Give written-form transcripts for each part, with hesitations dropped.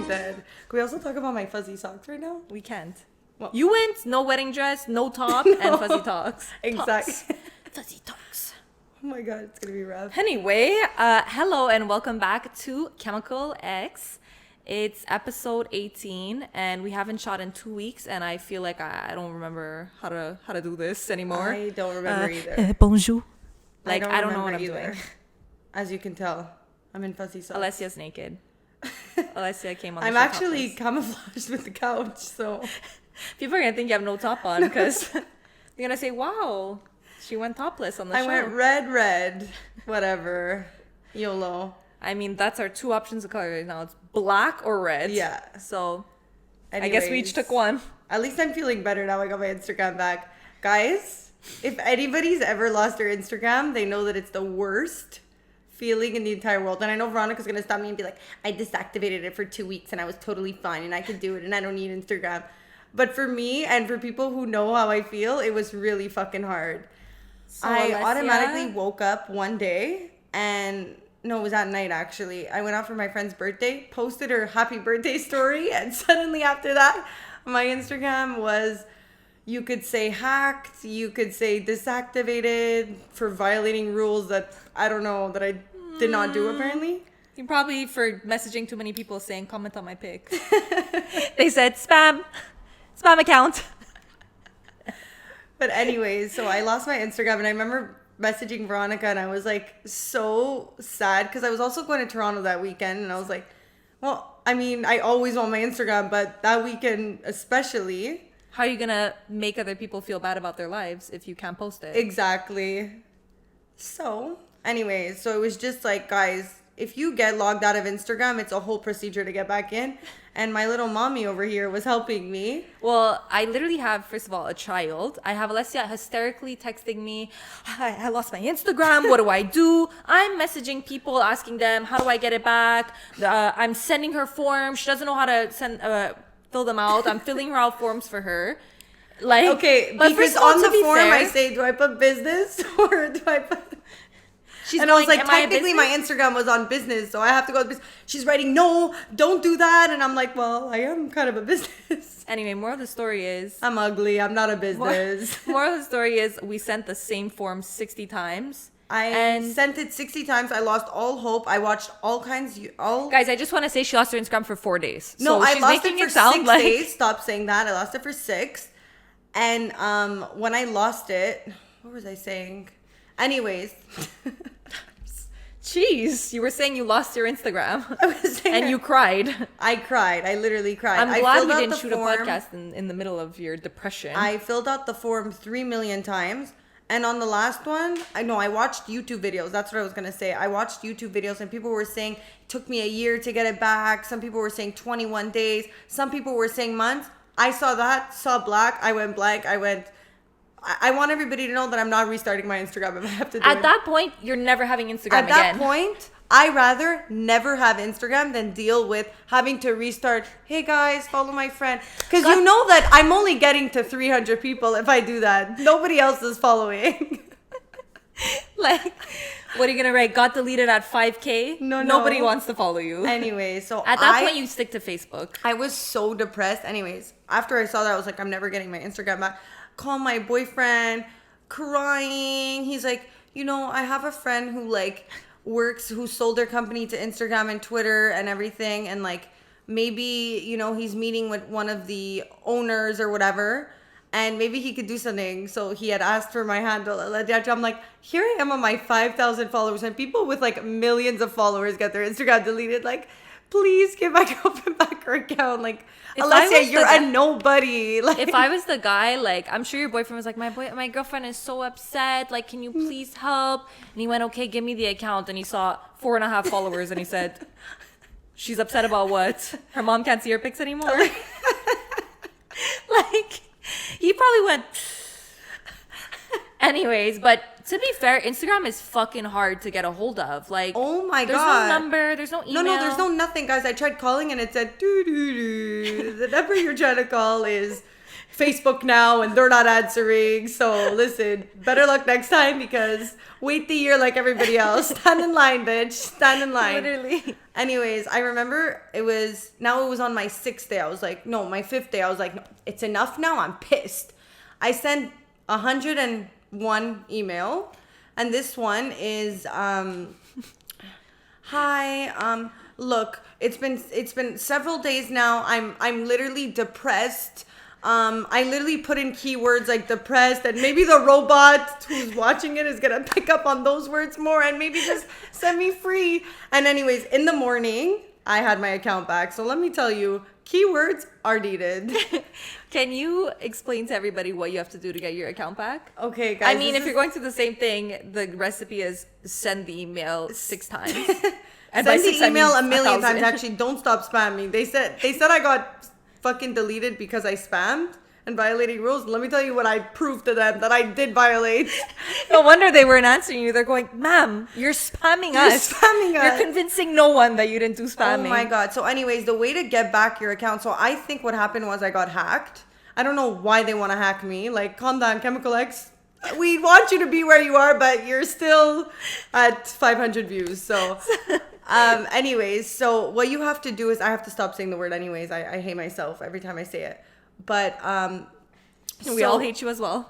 dead. Can we also talk about my fuzzy socks right now? We can't. Well, You went no wedding dress, no top, and fuzzy talks. Exactly. Fuzzy talks. Oh my god, it's gonna be rough. Anyway, hello and welcome back to Chemical X. It's episode 18, and we haven't shot in 2 weeks, and I feel like I don't remember how to do this anymore. I don't remember either. Bonjour. Like I don't know what I'm either. doing. As you can tell, I'm in fuzzy socks. Alessia's naked. Alessia came on. The I'm show actually topless. camouflaged with the couch, so People are gonna think you have no top on because they're gonna say, "Wow, she went topless on the I show." went red, whatever, YOLO. I mean, that's our two options of color right now. It's black or red. Yeah. So I guess we each took one. At least I'm feeling better now. I got my Instagram back, guys. If anybody's ever lost their Instagram, they know that it's the worst feeling in the entire world. And I know Veronica's gonna stop me and be like, I deactivated it for 2 weeks and I was totally fine and I could do it and I don't need Instagram. But for me and for people who know how I feel, it was really fucking hard. So, I Alessia, automatically woke up one day and no, it was at night actually. I went out for my friend's birthday, posted her happy birthday story, and suddenly after that, my Instagram was, you could say hacked, you could say disactivated for violating rules that I don't know, that I did not do apparently. You probably for messaging too many people saying comment on my pic. They said spam account. But anyways, so I lost my Instagram and I remember messaging Veronica and I was like so sad because I was also going to Toronto that weekend and I was like, well, I mean, I always want my Instagram, but that weekend especially. How are you gonna make other people feel bad about their lives if you can't post it? Exactly. So, anyways, so it was just like, guys, if you get logged out of Instagram, it's a whole procedure to get back in. And my little mommy over here was helping me. Well, I literally have, first of all, a child. I have Alessia hysterically texting me, I lost my Instagram. What do I do? I'm messaging people, asking them, how do I get it back? I'm sending her forms. She doesn't know how to fill them out. I'm filling her out forms for her. Like, Okay, but because first of all, on to the be form fair, I say, do I put business or do I put... she's and I was going, like, "Am I a technically my business?" Instagram was on business, so I have to go to business. She's writing, no, don't do that. And I'm like, well, I am kind of a business. Anyway, moral of the story is... I'm ugly. I'm not a business. Moral of the story is we sent the same form 60 times. I sent it 60 times. I lost all hope. I watched all kinds. Guys, I just want to say she lost her Instagram for 4 days. No, So I she's lost making it for sound 6 days. Stop saying that. I lost it for 6. And when I lost it, what was I saying? Anyways. Jeez, you were saying you lost your Instagram. I was saying and you cried. I cried. I literally cried. I'm I glad filled we out didn't the shoot form. a podcast in the middle of your depression. I filled out the form 3 million times. And on the last one, I watched YouTube videos. That's what I was going to say. I watched YouTube videos and people were saying it took me a year to get it back. Some people were saying 21 days. Some people were saying months. I saw black. I went blank. I want everybody to know that I'm not restarting my Instagram if I have to do it. At that point, you're never having Instagram At that again. point, I rather never have Instagram than deal with having to restart. Hey guys, follow my friend. Because you know that I'm only getting to 300 people if I do that. Nobody else is following. Like, what are you going to write? Got deleted at 5K? No. Nobody wants to follow you. Anyway, so At that point, you stick to Facebook. I was so depressed. Anyways, after I saw that, I was like, I'm never getting my Instagram back. Call my boyfriend, crying. He's like, I have a friend who who sold their company to Instagram and Twitter and everything. And maybe, he's meeting with one of the owners or whatever. And maybe he could do something. So he had asked for my handle. I'm like, here I am on my 5,000 followers. And people with millions of followers get their Instagram deleted. Please give my girlfriend back her account. Alessia, you're a nobody. If I was the guy, I'm sure your boyfriend was like, my girlfriend is so upset. Can you please help? And he went, okay, give me the account. And he saw 4.5 followers and he said, she's upset about what? Her mom can't see her pics anymore? He probably went... Anyways, but to be fair, Instagram is fucking hard to get a hold of. Oh my God. There's no number, there's no email. No, there's no nothing, guys. I tried calling and it said, doo-doo-doo. The number you're trying to call is Facebook now and they're not answering. So listen, better luck next time because wait the year like everybody else. Stand in line, bitch. Stand in line. Literally. Anyways, I remember it was on my 6th day. I was like, no, my 5th day. I was like, no, it's enough now. I'm pissed. I sent 101 email, and this one is hi, look, it's been several days now. I'm literally depressed. I literally put in keywords like depressed, and maybe the robot who's watching it is gonna pick up on those words more and maybe just send me free. And anyways, in the morning, I had my account back. So let me tell you, keywords are needed. Can you explain to everybody what you have to do to get your account back? Okay, guys. I mean, if you're going through the same thing, the recipe is send the email 6 times. And send the email a million 1,000. times. Actually, don't stop spamming. They said I got fucking deleted because I spammed and violating rules. Let me tell you what I proved to them that I did violate. No wonder they weren't answering you. They're going, ma'am, you're spamming us. Spamming us. You're convincing no one that you didn't do spamming. Oh my God. So anyways, the way to get back your account. So I think what happened was I got hacked. I don't know why they want to hack me. Like, calm down, Chemical X. We want you to be where you are, but you're still at 500 views. So anyways, so what you have to do is I have to stop saying the word anyways. I hate myself every time I say it. But we all hate you as well.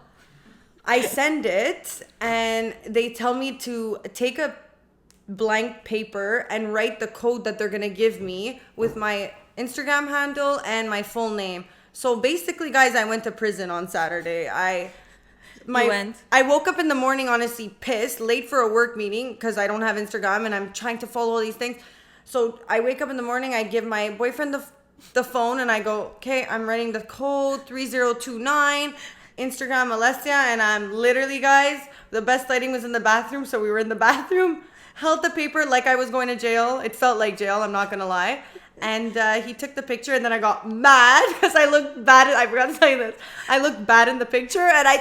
I send it and they tell me to take a blank paper and write the code that they're going to give me with my Instagram handle and my full name. So basically, guys, I went to prison on Saturday. I woke up in the morning, honestly, pissed, late for a work meeting because I don't have Instagram and I'm trying to follow all these things. So I wake up in the morning, I give my boyfriend the phone and I go, okay, I'm writing the code 3029, Instagram Alessia, and I'm literally, guys, the best lighting was in the bathroom. So we were in the bathroom, held the paper like I was going to jail. It felt like jail, I'm not going to lie. And he took the picture and then I got mad because I looked bad. I forgot to tell you this. I looked bad in the picture and I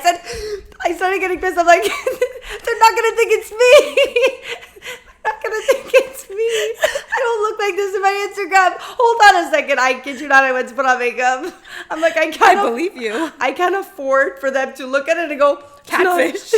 started getting pissed. I'm like, they're not going to think it's me. They're not going to think it's me. I don't look like this in my Instagram. Hold on a second. I kid you not. I went to put on makeup. I'm like, I believe you. I can't afford for them to look at it and go, catfish.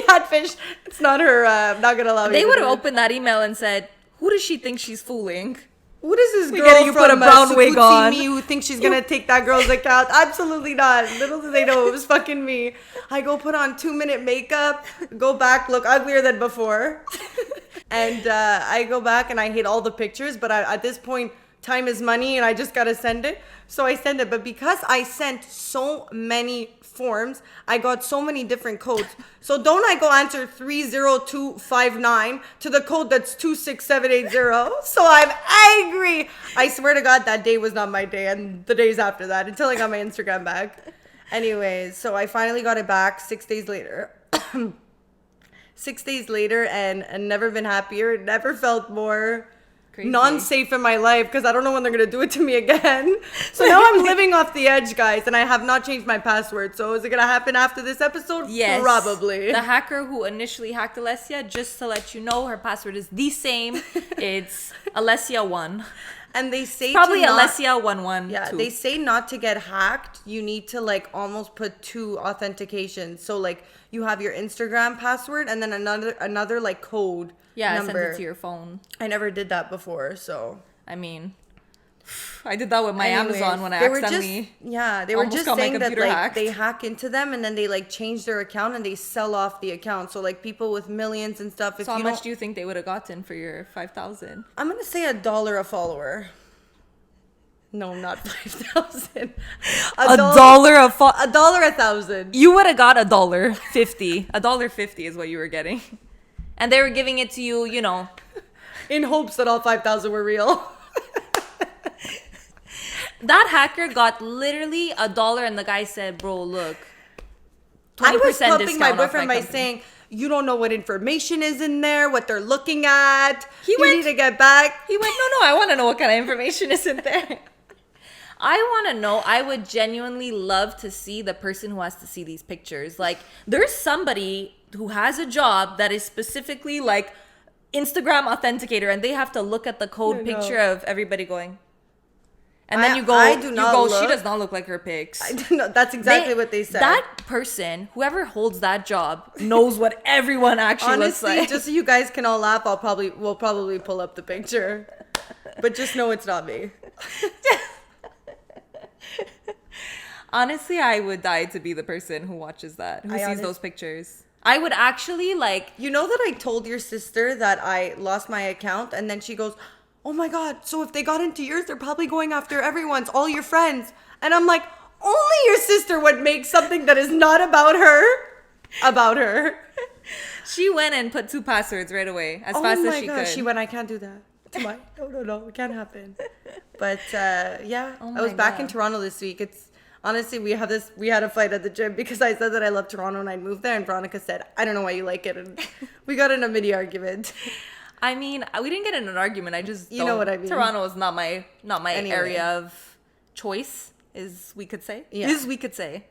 Catfish. It's not her. I'm not going to allow you. They would have opened that email and said, who does she think she's fooling? What is this girl getting you from put a brown wig on? Me who thinks she's gonna take that girl's account? Absolutely not. Little do they know it was fucking me. I go put on 2-minute makeup, go back, look uglier than before, and I go back and I hit all the pictures. But at this point, time is money, and I just gotta send it. So I send it. But because I sent so many forms, I got so many different codes. So don't I go answer 30259 to the code that's 26780? So I'm angry. I swear to God, that day was not my day, and the days after that until I got my Instagram back. Anyways, so I finally got it back 6 days later. 6 days later, and never been happier. Never felt more crazy. Non-safe in my life because I don't know when they're gonna do it to me again. So now I'm living off the edge, guys, and I have not changed my password. So is it gonna happen after this episode? Yes, probably. The hacker who initially hacked Alessia, just to let you know, her password is the same. It's Alessia1. And they say probably Alessia11. Yeah, they say not to get hacked. You need to like almost put 2 authentications. So like you have your Instagram password and then another like code. Yeah, number. send it to your phone. I never did that before, so. I mean, I did that with my Amazon when I accidentally. They were just saying that like hacked. they hack into them and then they like change their account and they sell off the account. So like people with millions and stuff. So how much do you think they would have gotten for your 5,000? I'm gonna say $1 a follower. No, not 5,000. $1 $1 1,000. You would have got $1.50. $1.50 is what you were getting. And they were giving it to you, you know, in hopes that all 5,000 were real. That hacker got literally $1 and the guy said, bro, look, 20% I was helping my discount boyfriend off my by saying, you don't know what information is in there, what they're looking at. You need to get back. He went, no, I want to know what kind of information is in there. I want to know. I would genuinely love to see the person who has to see these pictures. Like, there's somebody who has a job that is specifically like Instagram authenticator, and they have to look at the code picture of everybody going. And then you go, I do not she look- does not look like her pics. I don't know. That's exactly what they said. That person, whoever holds that job, knows what everyone actually looks Honestly, like. just so you guys can all laugh, we'll probably pull up the picture. But just know it's not me. Honestly, I would die to be the person who watches that, who I sees those pictures. I would actually like. You know that I told your sister that I lost my account, and then she goes, "Oh my god, so if they got into yours, they're probably going after everyone's, all your friends." And I'm like, only your sister would make something that is not about her. She went and put 2 passwords right away as fast as she could. She went, "I can't do that." No, it can't happen. But yeah, Oh I was my back in God. Toronto this week. It's honestly, we had a fight at the gym because I said that I love Toronto and I'd move there, and Veronica said, "I don't know why you like it," and we got in a mini argument. I mean, we didn't get in an argument. I just You know what I mean. Toronto is not my Anyway. area of choice, we could say. Yeah. We could say.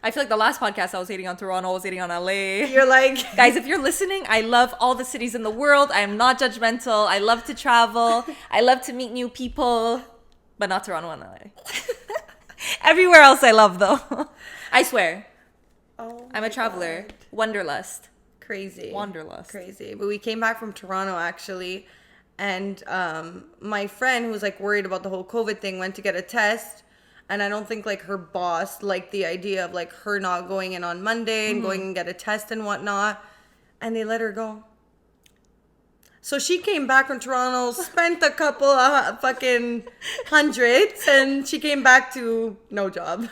I feel like the last podcast I was hating on Toronto, I was hating on LA. You're like, Guys, if you're listening, I love all the cities in the world. I am not judgmental. I love to travel. I love to meet new people, but not Toronto and LA. Everywhere else I love though. I swear. oh, I'm a traveler. God. Wanderlust. Crazy. Wanderlust. Crazy. But we came back from Toronto actually, and my friend who was like worried about the whole COVID thing went to get a test, and I don't think like her boss liked the idea of like her not going in on Monday and going and get a test and whatnot, and they let her go. So she came back from Toronto, spent a couple of fucking hundreds, and she came back to no job.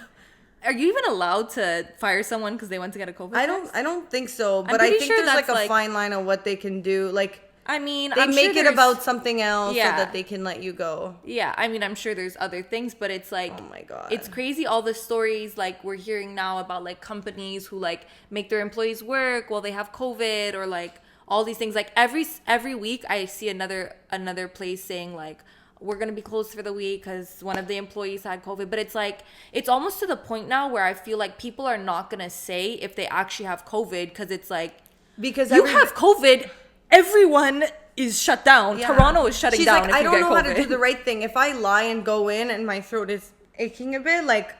Are you even allowed to fire someone because they went to get a COVID test? I don't think so, but I pretty think sure there's like that's, a like- fine line of what they can do. Like I mean, they I'm make sure it there's- about something else Yeah. so that they can let you go. Yeah, I mean, I'm sure there's other things, but it's like, Oh my God. it's crazy all the stories like we're hearing now about like companies who like make their employees work while they have COVID, or like all these things. Like every week I see another place saying like, we're going to be closed for the week because one of the employees had COVID. But it's like, it's almost to the point now where I feel like people are not going to say if they actually have COVID, because it's like, Because you have COVID, everyone is shut down. Yeah. Toronto is shutting She's down. like, if I you don't get know how to COVID." do the right thing. If I lie and go in and my throat is aching a bit, like,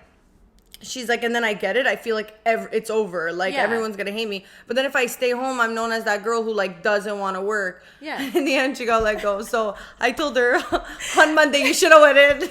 she's like, and then I get it, I feel like it's over. Like, Yeah. everyone's going to hate me. But then if I stay home, I'm known as that girl who, like, doesn't want to work. Yeah. In the end, she got let go. So I told her on Monday, you should have went in.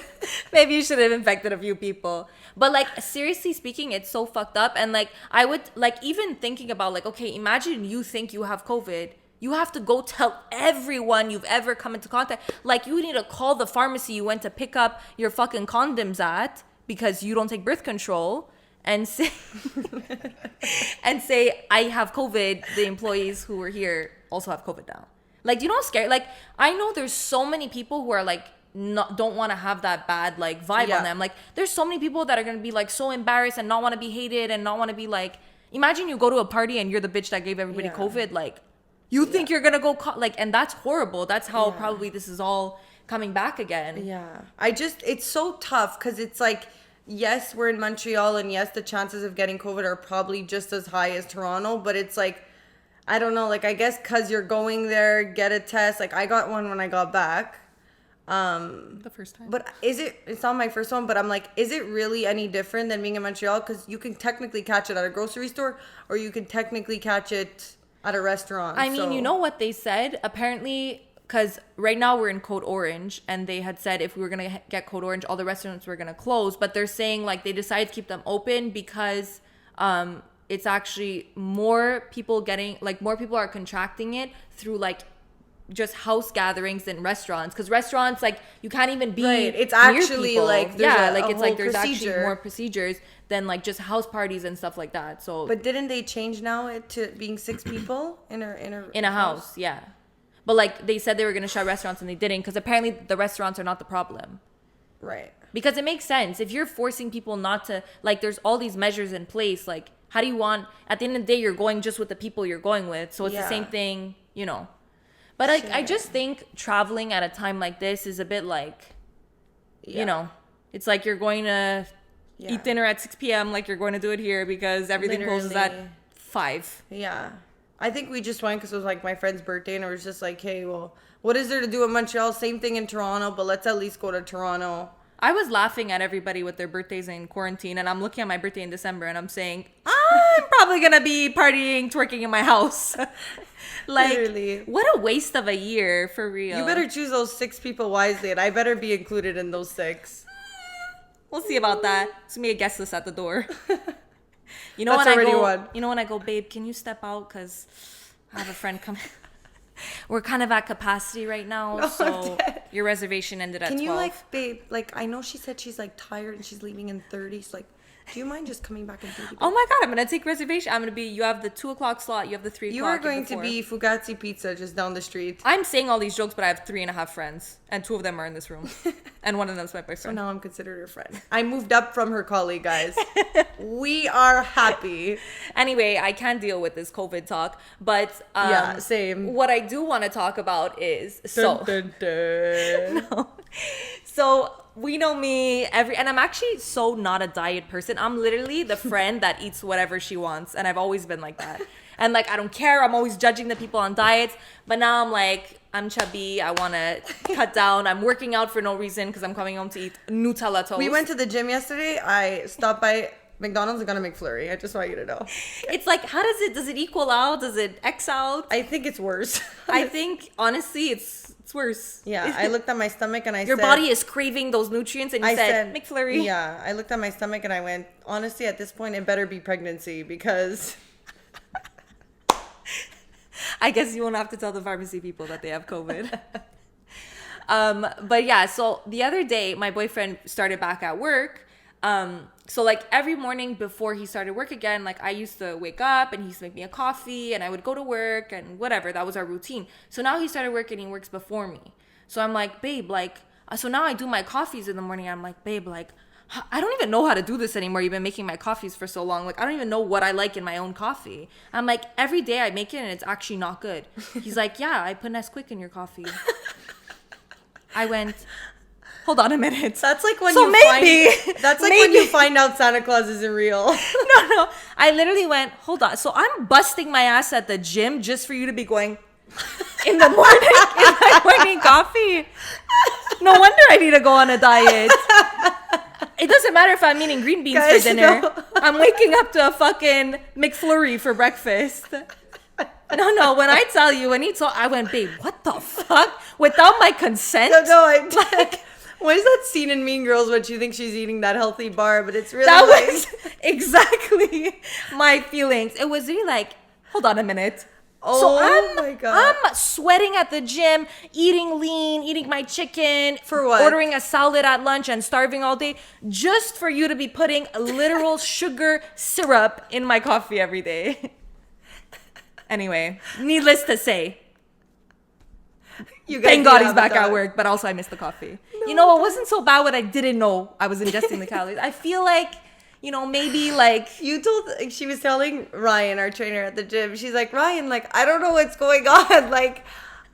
Maybe you should have infected a few people. But like, seriously speaking, it's so fucked up. And like, I would like, even thinking about like, okay, imagine you think you have COVID. You have to go tell everyone you've ever come into contact. Like, you need to call the pharmacy you went to pick up your fucking condoms at because you don't take birth control, and say I have COVID. The employees who were here also have COVID now. Like, do you know how scary? Like, I know there's so many people who are like, don't want to have that bad like vibe Yeah. on them. Like, there's so many people that are gonna be like so embarrassed and not want to be hated and not want to be like. Imagine you go to a party and you're the bitch that gave everybody Yeah. COVID. Like, you think you're gonna go like, and that's horrible. That's how Yeah. probably this is all coming back again. Yeah. It's so tough because it's like, yes, we're in Montreal, and yes, the chances of getting COVID are probably just as high as Toronto, but it's like, I don't know, like, I guess because you're going there, get a test. Like, I got one when I got back. The first time. But it's not my first one, but I'm like, is it really any different than being in Montreal? Because you can technically catch it at a grocery store, or you can technically catch it at a restaurant. I mean, so- you know what they said? Apparently, because right now we're in Code Orange, and they had said if we were going to get Code Orange, all the restaurants were going to close. But they're saying, like, they decided to keep them open because it's actually more people are contracting it through, like, just house gatherings than restaurants. Because restaurants, like, you can't even be Right, it's near actually, people. like, there's yeah, a like, it's whole like there's actually procedure. more procedures than, like, just house parties and stuff like that. So But didn't they change now it to being 6 people in in a house, yeah. But like, they said they were going to shut restaurants and they didn't, because apparently the restaurants are not the problem. Right. Because it makes sense if you're forcing people not to, like, there's all these measures in place. Like, how do you want, at the end of the day, you're going just with the people you're going with, so it's the same Yeah. thing, you know. But like, I Sure. just think traveling at a time like this is a bit like, Yeah. you know, it's like you're going to Yeah. eat dinner at 6 p.m. like you're going to do it here because everything closes at Literally. 5. Yeah. I think we just went because it was like my friend's birthday, and it was just like, hey, well, what is there to do in Montreal? Same thing in Toronto, but let's at least go to Toronto. I was laughing at everybody with their birthdays in quarantine, and I'm looking at my birthday in December, and I'm saying, I'm probably gonna be partying, twerking in my house. Like, Literally. what a waste of a year, for real. You better choose those 6 people wisely, and I better be included in those 6. We'll see about that. It's gonna be a guest list at the door. You know That's when I already go, one. you know when I go, babe, can you step out? Because I have a friend coming. We're kind of at capacity right now, No, so I'm dead. your reservation ended at Can 12. you, like, babe, like, I know she said she's, like, tired and she's leaving in 30. So, like, do you mind just coming back in 30? Oh my god, I'm gonna take reservation. I'm gonna be. You have the 2 o'clock slot. You have the 3 o'clock. You are going and the to 4. be Fugazi Pizza just down the street. I'm saying all these jokes, but I have 3.5 friends, and 2 of them are in this room, and one of them's my So boyfriend. now I'm considered her friend. I moved up from her colleague, guys. We are happy. Anyway, I can't deal with this COVID talk, but Yeah, same. What I do want to talk about is Dun, dun, dun. No. So we know me and I'm actually so not a diet person. I'm literally the friend that eats whatever she wants, and I've always been like that. And like I don't care. I'm always judging the people on diets, but now I'm like, I'm chubby. I want to cut down. I'm working out for no reason because I'm coming home to eat Nutella toast. We went to the gym yesterday. I stopped by McDonald's and got a McFlurry. I just want you to know. It's like, how does it equal out? Does it X out? I think it's worse. I think honestly, it's worse. Yeah, I looked at my stomach and I Your said... body is craving those nutrients, and you said McFlurry. Yeah, I looked at my stomach and I went, honestly, at this point, it better be pregnancy because... I guess you won't have to tell the pharmacy people that they have COVID. But yeah, so the other day, my boyfriend started back at work. So like every morning before he started work again, like I used to wake up and he used to make me a coffee and I would go to work and whatever. That was our routine. So now he started working, he works before me. So I'm like, babe, like, so now I do my coffees in the morning. I'm like, babe, like, I don't even know how to do this anymore. You've been making my coffees for so long. Like, I don't even know what I like in my own coffee. I'm like, every day I make it and it's actually not good. He's like, yeah, I put Nesquik in your coffee. I went, hold on a minute. That's like when So you maybe- find... That's like when you find out Santa Claus isn't real. No. I literally went, hold on. So I'm busting my ass at the gym just for you to be going in the morning in my morning coffee. No wonder I need to go on a diet. It doesn't matter if I'm eating green beans Guys, for dinner. no. I'm waking up to a fucking McFlurry for breakfast. No, when I tell you, I went, babe, what the fuck? Without my consent? What is that scene in Mean Girls when she thinks she's eating that healthy bar, but it's really That like... was exactly my feelings. It was really like, hold on a minute. Oh my God. I'm sweating at the gym, eating lean, eating my chicken. For what? Ordering a salad at lunch and starving all day just for you to be putting literal sugar syrup in my coffee every day. Anyway, needless to say, You guys thank need God to he's have back a at dog. work, but also I missed the coffee. You know, it wasn't so bad when I didn't know I was ingesting the calories. I feel like, you know, maybe like... She was telling Ryan, our trainer at the gym, she's like, Ryan, like, I don't know what's going on. Like,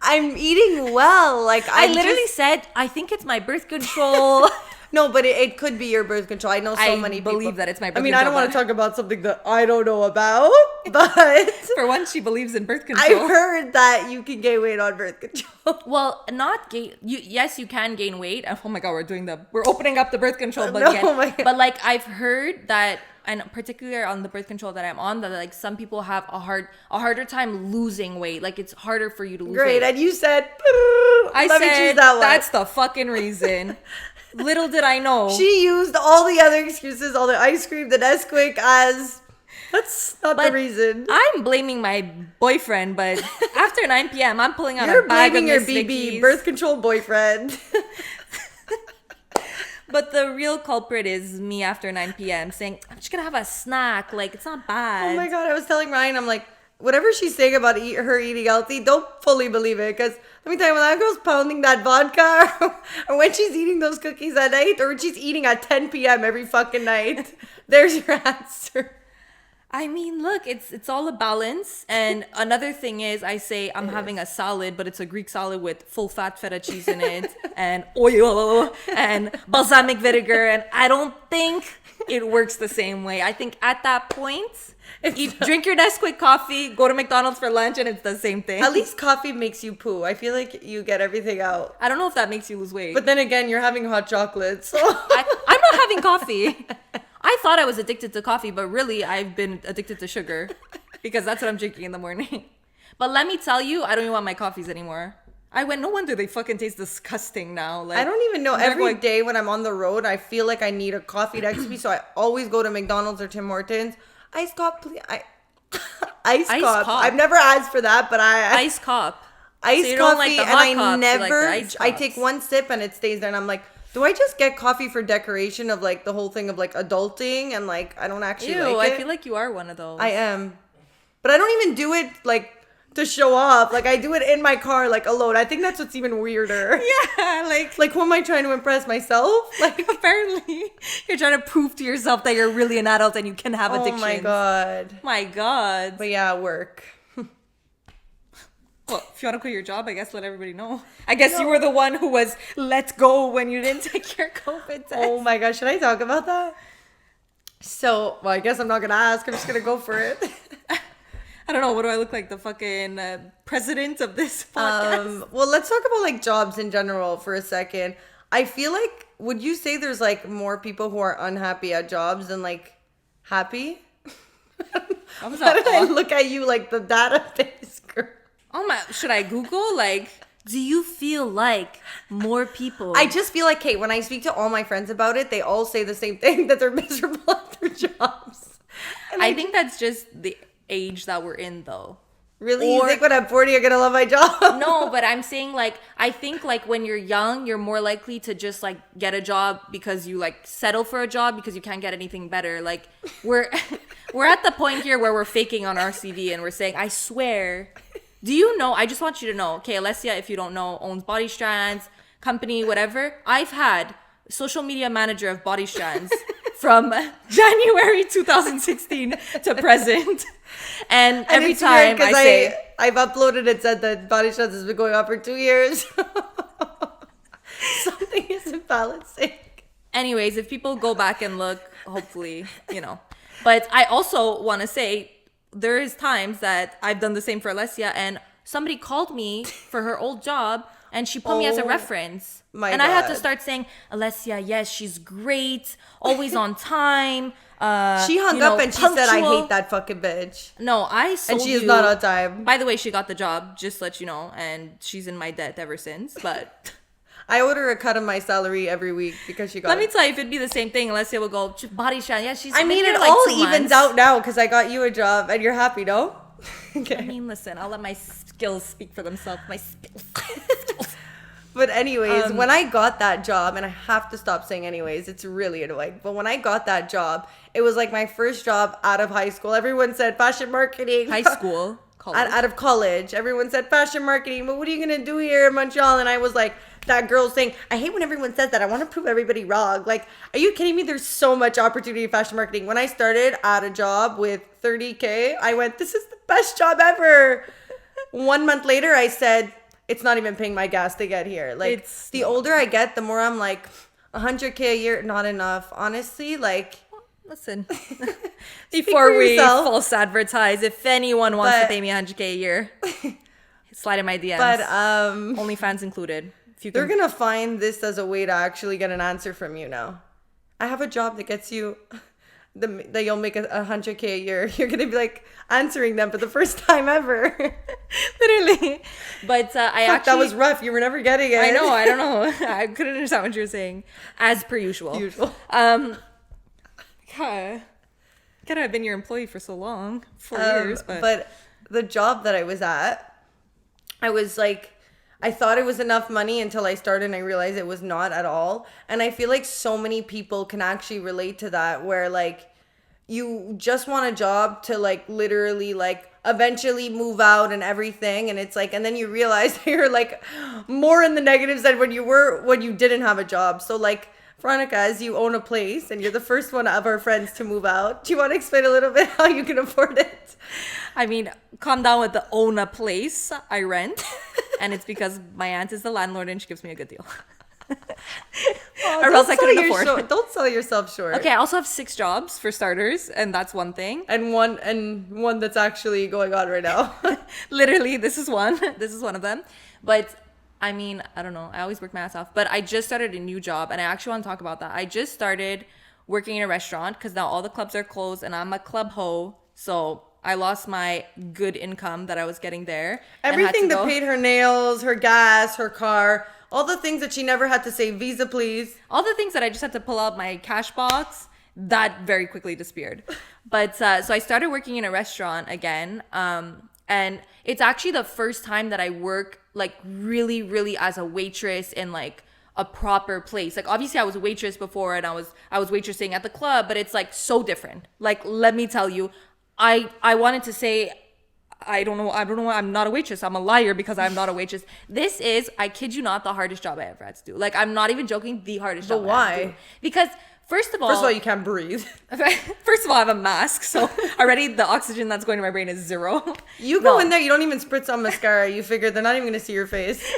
I'm eating well. Like, I literally said, I think it's my birth control. No, but it could be your birth control. I know so I many people. believe that it's my birth I mean, I don't control, want to but- talk about something that I don't know about, but For one, she believes in birth I control. heard that you can gain weight on birth control. Well, not gain. Yes, you can gain weight. Oh my god, we're opening up the birth control book No, again. my God. But like I've heard that, and particularly on the birth control that I'm on, that like some people have a harder time losing weight. Like it's harder for you to lose Great, weight. and you said, I let me said choose that one. that's the fucking reason. Little did I know. She used all the other excuses, all the ice cream, the Nesquik as... That's not the But reason. I'm blaming my boyfriend, but after 9 p.m., I'm pulling out You're a bag blaming of your Miss BB, Vicky's. birth control boyfriend. But the real culprit is me after 9 p.m. saying, I'm just gonna have a snack. Like, it's not bad. Oh my God, I was telling Ryan, I'm like, whatever she's saying about her eating healthy, don't fully believe it. Because let me tell you, when that girl's pounding that vodka, or when she's eating those cookies at night, or when she's eating at 10 p.m. every fucking night, there's your answer. I mean, look, it's all a balance. And another thing is, I say I'm having a salad, but it's a Greek salad with full fat feta cheese in it, and oil, and balsamic vinegar. And I don't think it works the same way. I think at that point, drink your Nesquik coffee, go to McDonald's for lunch, and it's the same thing. At least coffee makes you poo. I feel like you get everything out. I don't know if that makes you lose weight. But then again, you're having hot chocolate, so I'm not having coffee. I thought I was addicted to coffee, but really I've been addicted to sugar because that's what I'm drinking in the morning. But let me tell you, I don't even want my coffees anymore. I went, no wonder they fucking taste disgusting now. Like, I don't even know. they're Every going- day when I'm on the road, I feel like I need a coffee next to me, so I always go to McDonald's or Tim Hortons. Iced coffee, iced coffee. Cop. I've never asked for that, but I Ice cop. iced So you don't coffee, like the and hot I cups, you like the never. iced I cups. take one sip and it stays there, and I'm like, do I just get coffee for decoration of like the whole thing of like adulting and like I don't actually Ew, like it? I feel like you are one of those. I am, but I don't even do it like to show off. Like I do it in my car, like alone. I think that's what's even weirder. Yeah, like Like who am I trying to impress, myself? Like apparently you're trying to prove to yourself that you're really an adult and you can have addictions. oh my god. My God. But yeah, work. Well, if you want to quit your job, I guess let everybody know. I guess you were the one who was let go when you didn't take your COVID test. Oh my gosh, should I talk about that? So, well, I guess I'm not gonna ask. I'm just gonna go for it. I don't know. What do I look like? The fucking president of this podcast? Well, let's talk about like jobs in general for a second. I feel like, would you say there's like more people who are unhappy at jobs than like happy? How was Why that did I off? look at you like the database girl? Oh my! Should I Google? Like, do you feel like more people? I just feel like, Kate, when I speak to all my friends about it, they all say the same thing, that they're miserable at their jobs. And I think that's just the age that we're in, though. really, you or- think when I'm 40, you're gonna love my job? No, but I'm saying like I think like when you're young, you're more likely to just like get a job because you like settle for a job because you can't get anything better. Like we're we're at the point here where we're faking on our CV and we're saying, I swear. Do you know? I just want you to know. Okay, Alessia, if you don't know, owns Body Strands, company, whatever. I've had social media manager of Body Strands from January 2016 to present. And every it's weird time I 'cause say, I've uploaded and said that Body Shots has been going on for 2 years. Something isn't balancing. anyways, if people go back and look, hopefully, you know. But I also want to say there is times that I've done the same for Alessia and somebody called me for her old job and she put me as a Oh, reference. my And I had to God. start saying, Alessia, yes, she's great, always on time. She hung you know, up and she said, I punctual." hate that fucking bitch. No, I sold And she is you- not on time. By the way, she got the job, just to let you know, and she's in my debt ever since. But I owed her a cut of my salary every week because she got let me tell you, if it'd be the same thing, Alessia would go, Body Shot, yeah, she's I been mean, here it like all 2 evens months." out now because I got you a job and you're happy, no? I Okay. mean, listen, I'll let my skills speak for themselves. My skills. But anyways, when I got that job, and I have to stop saying anyways, it's really annoying. But when I got that job, it was like my first job out of high school. Everyone said fashion marketing. High school, college. Out of college. Everyone said fashion marketing, but what are you going to do here in Montreal? And I was like, that girl saying, I hate when everyone says that. I want to prove everybody wrong. Like, are you kidding me? There's so much opportunity in fashion marketing. When I started at a job with 30K, I went, this is the best job ever. 1 month later, I said, it's not even paying my gas to get here. Like, It's the older I get, the more I'm like, 100K a year, not enough. Honestly, like, Listen, for before we yourself. false advertise, if anyone wants to But- pay me 100K a year, slide in my DMs. but, OnlyFans included. If you they're can, gonna find this as a way to actually get an answer from you now. I have a job that gets you that you'll make 100K a year. You're gonna be like answering them for the first time ever. literally. But I Fuck, actually that was rough. You were never getting it. I know. I don't know. I couldn't understand what you were saying, as per usual. Usual. God, God, I've been your employee for so long, 4 years, but the job that I was at, I was like, I thought it was enough money until I started and I realized it was not at all. And I feel like so many people can actually relate to that, where like you just want a job to like literally like eventually move out and everything. And it's like, and then you realize you're like more in the negatives than when you didn't have a job. So like Veronica, as you own a place and you're the first one of our friends to move out, do you want to explain a little bit how you can afford it? I mean, calm down with the own a place. I rent. And it's because my aunt is the landlord and she gives me a good deal. Or else I couldn't afford. Don't sell yourself short. Okay, I also have 6 jobs for starters, and that's one thing. And one that's actually going on right now. Literally, this is one. This is one of them. But I mean, I don't know. I always work my ass off. But I just started a new job, and I actually want to talk about that. I just started working in a restaurant because now all the clubs are closed, and I'm a club hoe. So I lost my good income that I was getting there. Everything that paid her nails, her gas, her car, all the things that she never had to say, Visa, please. All the things that I just had to pull out my cash box, that very quickly disappeared. But so I started working in a restaurant again. And it's actually the first time that I work like really, really as a waitress in like a proper place. Like obviously I was a waitress before and I was waitressing at the club, but it's like so different. Like, let me tell you, I wanted to say, I don't know, I'm not a waitress. I'm a liar because I'm not a waitress. This is, I kid you not, the hardest job I ever had to do. Like, I'm not even joking, the hardest job I had to do. Because First of all, you can't breathe. First of all, I have a mask, so already the oxygen that's going to my brain is 0. You go in there, you don't even spritz on mascara. You figure they're not even going to see your face.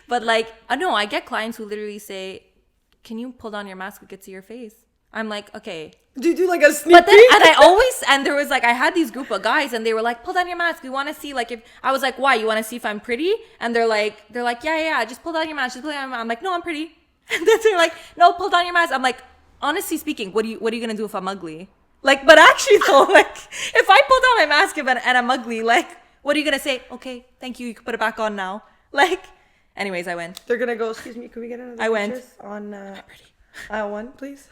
But like, no, I get clients who literally say, "Can you pull down your mask? We could see your face." I'm like, okay. Do you do like a sneak But then, peek? and there was like, I had these group of guys and they were like, pull down your mask. We want to see like if, I was like, why? You want to see if I'm pretty? And they're like, yeah, just pull down your mask. Just pull down your mask. I'm like, no, I'm pretty. And then they're like, no, pull down your mask. I'm like, honestly speaking, what are you going to do if I'm ugly? Like, but actually though, like, if I pull down my mask and I'm ugly, like, what are you going to say? Okay, thank you. You can put it back on now. Like, anyways, I went. They're going to go, excuse me, could we get another waitress on pretty. aisle 1, please?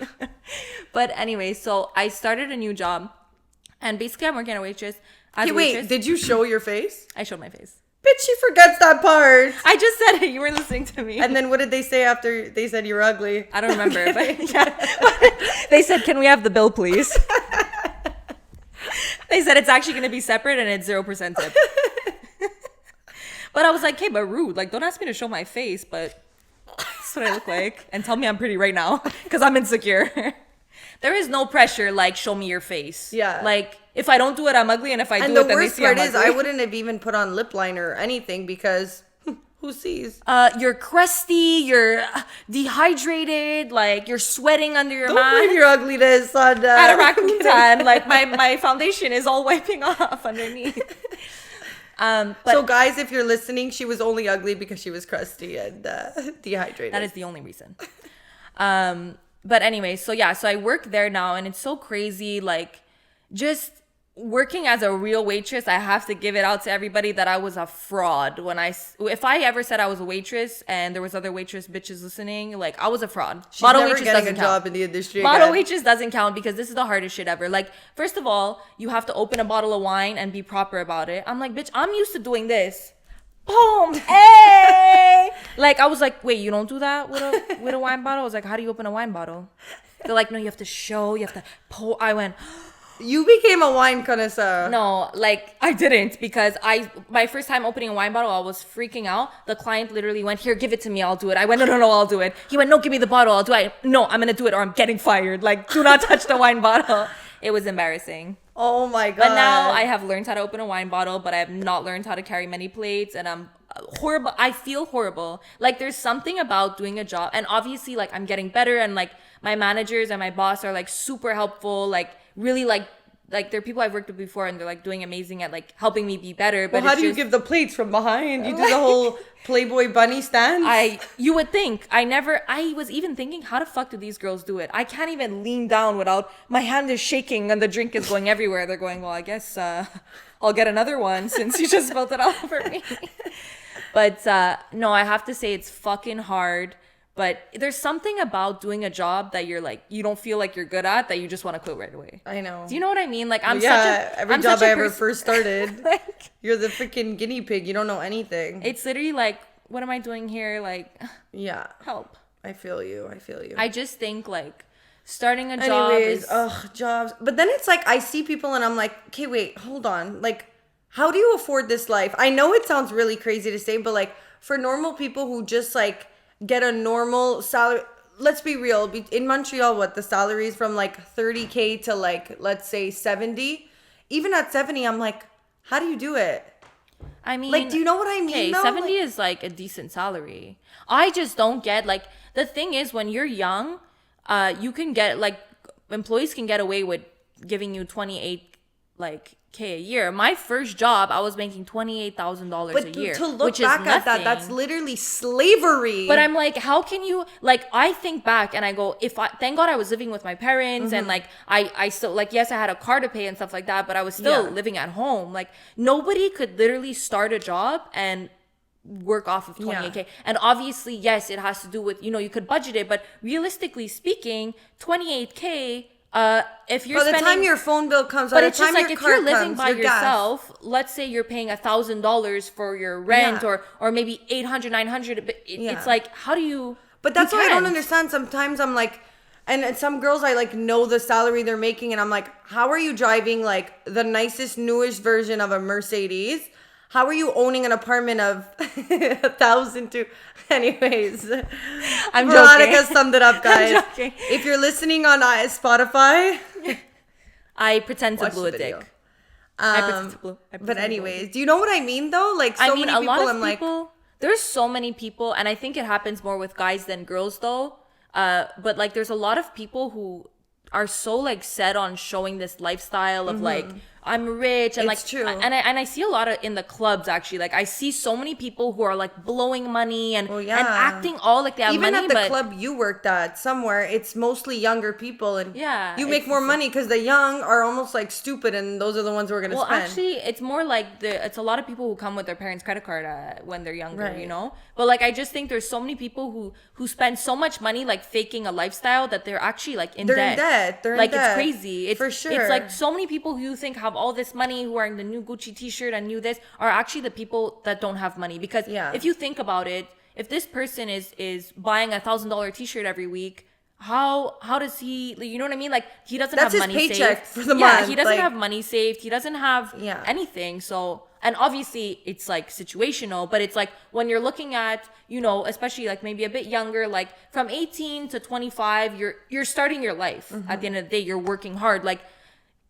But anyway, so I started a new job and basically I'm working at a waitress. Wait, did you show your face? I showed my face. Bitch, she forgets that part. I just said it. You were listening to me. And then what did they say after they said you were ugly? I don't remember. But yeah. They said, can we have the bill, please? They said it's actually going to be separate and it's 0% tip. But I was like, hey, but rude. Like, don't ask me to show my face, but that's what I look like. And tell me I'm pretty right now because I'm insecure. There is no pressure, like, show me your face. Yeah. Like, if I don't do it, I'm ugly. And if I do it, then they see I'm ugly. And the worst part is I wouldn't have even put on lip liner or anything because who sees? You're crusty. You're dehydrated. Like, you're sweating under your mask. Don't blame your ugliness on... At a raccoon tan. Like, my foundation is all wiping off underneath. But so guys, if you're listening, she was only ugly because she was crusty and dehydrated. That is the only reason. But anyway, so yeah, so I work there now and it's so crazy. Like, just working as a real waitress, I have to give it out to everybody that I was a fraud. If I ever said I was a waitress and there was other waitress bitches listening, like, I was a fraud. She's never getting a job in the industry again. Bottle waitress doesn't count because this is the hardest shit ever. Like, first of all, you have to open a bottle of wine and be proper about it. I'm like, bitch, I'm used to doing this. Boom, hey! Like, I was like, wait, you don't do that with a wine bottle? I was like, how do you open a wine bottle? They're like, no, you have to pour. I went... You became a wine connoisseur. No, like, I didn't because my first time opening a wine bottle, I was freaking out. The client literally went, here, give it to me, I'll do it. I went, no, I'll do it. He went, no, give me the bottle, I'll do it. No, I'm gonna do it or I'm getting fired. Like, do not touch the wine bottle. It was embarrassing. Oh my God. But now I have learned how to open a wine bottle, but I have not learned how to carry many plates and I'm horrible. I feel horrible. Like, there's something about doing a job and obviously, like, I'm getting better and like my managers and my boss are like super helpful, like really like they're people I've worked with before and they're like doing amazing at like helping me be better. But well, how do you give the plates from behind? You do the whole Playboy bunny stance? You would think. I was even thinking, how the fuck do these girls do it? I can't even lean down without, my hand is shaking and the drink is going everywhere. They're going, well, I guess I'll get another one since you just spilled it all over me. But no, I have to say it's fucking hard. But there's something about doing a job that you're like, you don't feel like you're good at that you just want to quit right away. I know. Do you know what I mean? Like, every job I ever first started, like, you're the freaking guinea pig. You don't know anything. It's literally like, what am I doing here? Like, yeah, help. I feel you. I just think like starting a job is... jobs. But then it's like, I see people and I'm like, okay, wait, hold on. Like, how do you afford this life? I know it sounds really crazy to say, but like for normal people who just like, get a normal salary, let's be real. In Montreal, what the salaries from like 30K to like, let's say 70. Even at 70, I'm like, how do you do it? I mean, Like, do you know what I mean? okay, though? 70 Like, is like a decent salary. I just don't get, like, the thing is, when you're young, you can get, like, employees can get away with giving you 28, like, K a year. My first job, I was making $28,000 but a year, to look which is back at that, nothing. that's literally slavery. But I'm like, how can you, like, I think back and I go, thank God I was living with my parents and like, I still, like, yes, I had a car to pay and stuff like that, but I was still Yeah. living at home. Like, nobody could literally start a job and work off of 28K. And obviously, yes, it has to do with, you could budget it, but realistically speaking, 28K, if you're by the spending, time your phone bill comes, but by the it's just time like your if car you're living comes, by your gas. yourself, let's say you're paying $1,000 for your rent Yeah. or maybe 800, 900. Yeah. It's like, how do you? But that's you why I don't can't. understand. Sometimes I'm like, and some girls I like know the salary they're making, and I'm like, how are you driving like the nicest, newest version of a Mercedes? How are you owning an apartment of 1,000 to? Anyways, I'm Veronica joking. summed it up, guys. I'm joking. If you're listening on Spotify, I pretend to watch blow the a video. dick. I pretend to blow. But anyways, do you know what I mean though? Like so I mean, many a people, lot of I'm like, people. There's so many people, and I think it happens more with guys than girls, though. But like, there's a lot of people who are so like set on showing this lifestyle of like, I'm rich and It's like, true. and I see a lot of in the clubs actually. Like, I see so many people who are like blowing money and Well, yeah. and acting all like they have even money, at the but club you worked at somewhere, it's mostly younger people, and Yeah, you make it's- more money because the young are almost like stupid, and those are the ones who are gonna well, spend. actually, it's more like it's a lot of people who come with their parents' credit card when they're younger, Right. you know. But like, I just think there's so many people who spend so much money like faking a lifestyle that they're actually like in They're debt. in debt. They're in like debt. it's crazy. It's For sure. It's like so many people who you think have all this money who are in the new Gucci T-shirt and new this are actually the people that don't have money. Because Yeah. if you think about it, if this person is buying $1,000 T-shirt every week. How does he, you know what I mean? Like, he doesn't That's have his money paycheck saved. for the Yeah, month, he doesn't like- have money saved. He doesn't have Yeah. anything. So, and obviously it's like situational, but it's like when you're looking at, especially like maybe a bit younger, like from 18 to 25, you're starting your life. At the end of the day, you're working hard. Like,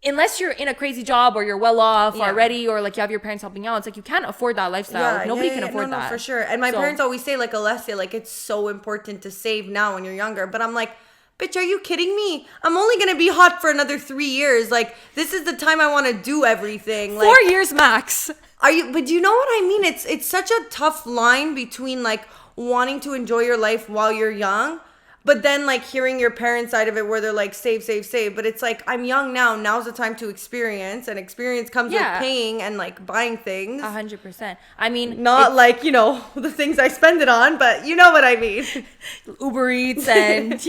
unless you're in a crazy job or you're well off Yeah. already, or like you have your parents helping you out, it's like you can't afford that lifestyle. Nobody can afford no, that. for sure. And my So- parents always say, like, Alessia, like, it's so important to save now when you're younger. But I'm like, bitch, are you kidding me? I'm only gonna be hot for another 3 years. Like, this is the time I want to do everything. Like, 4 years max. are you? But do you know what I mean? It's such a tough line between like wanting to enjoy your life while you're young, but then like hearing your parents' side of it where they're like save, save, save. But it's like, I'm young now. Now's the time to experience, and experience comes Yeah. with paying and like buying things. 100%. I mean, Not like, the things I spend it on, but you know what I mean. Uber Eats and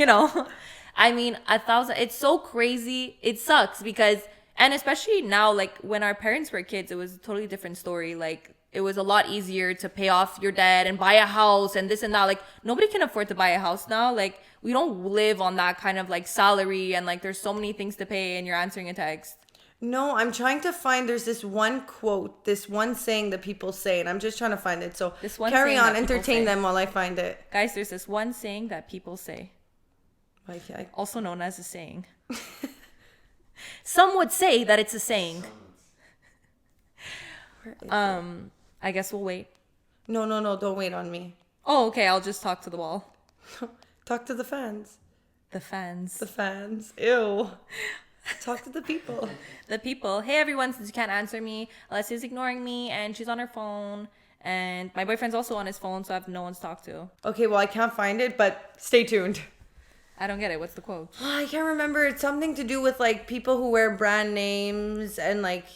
I mean, 1,000. It's so crazy. It sucks because, and especially now, like when our parents were kids, it was a totally different story. Like, it was a lot easier to pay off your debt and buy a house and this and that. Like, nobody can afford to buy a house now. Like, we don't live on that kind of like salary, and like there's so many things to pay and you're answering a text. No, I'm trying to find, there's this one quote, this one saying that people say, and I'm just trying to find it. So This one carry saying on, that people entertain say. them while I find it. Guys, there's this one saying that people say, Okay. also known as a saying. Some would say that it's a saying. I guess we'll wait. No, don't wait on me. Oh, okay. I'll just talk to the wall. Talk to the fans. The fans. The fans. Ew. Talk to the people. The people. Hey, everyone. Since you can't answer me, Alessia's ignoring me and she's on her phone. And my boyfriend's also on his phone, so I have no one to talk to. Okay, well, I can't find it, but stay tuned. I don't get it. What's the quote? I can't remember. It's something to do with like people who wear brand names and like,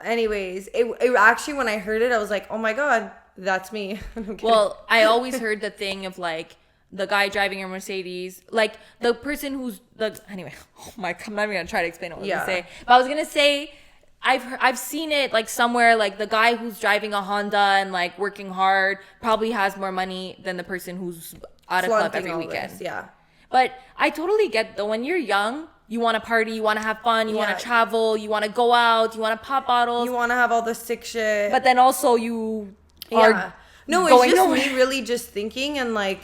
anyways, it actually, when I heard it, I was like, oh my God, that's me. I'm kidding. Well, I always heard the thing of like the guy driving a Mercedes, like the person who's anyway, oh my God, I'm not even gonna try to explain what I was Yeah. gonna say. But I was gonna say, I've seen it like somewhere, like the guy who's driving a Honda and like working hard probably has more money than the person who's at a club Flaunting every all weekend. this, yeah. But I totally get though, when you're young, you want to party, you want to have fun, you want Yeah. to travel, you want to go out, you want to pop bottles, You want to have all the sick shit. but then also you are No, it's going just nowhere. me really just thinking and like,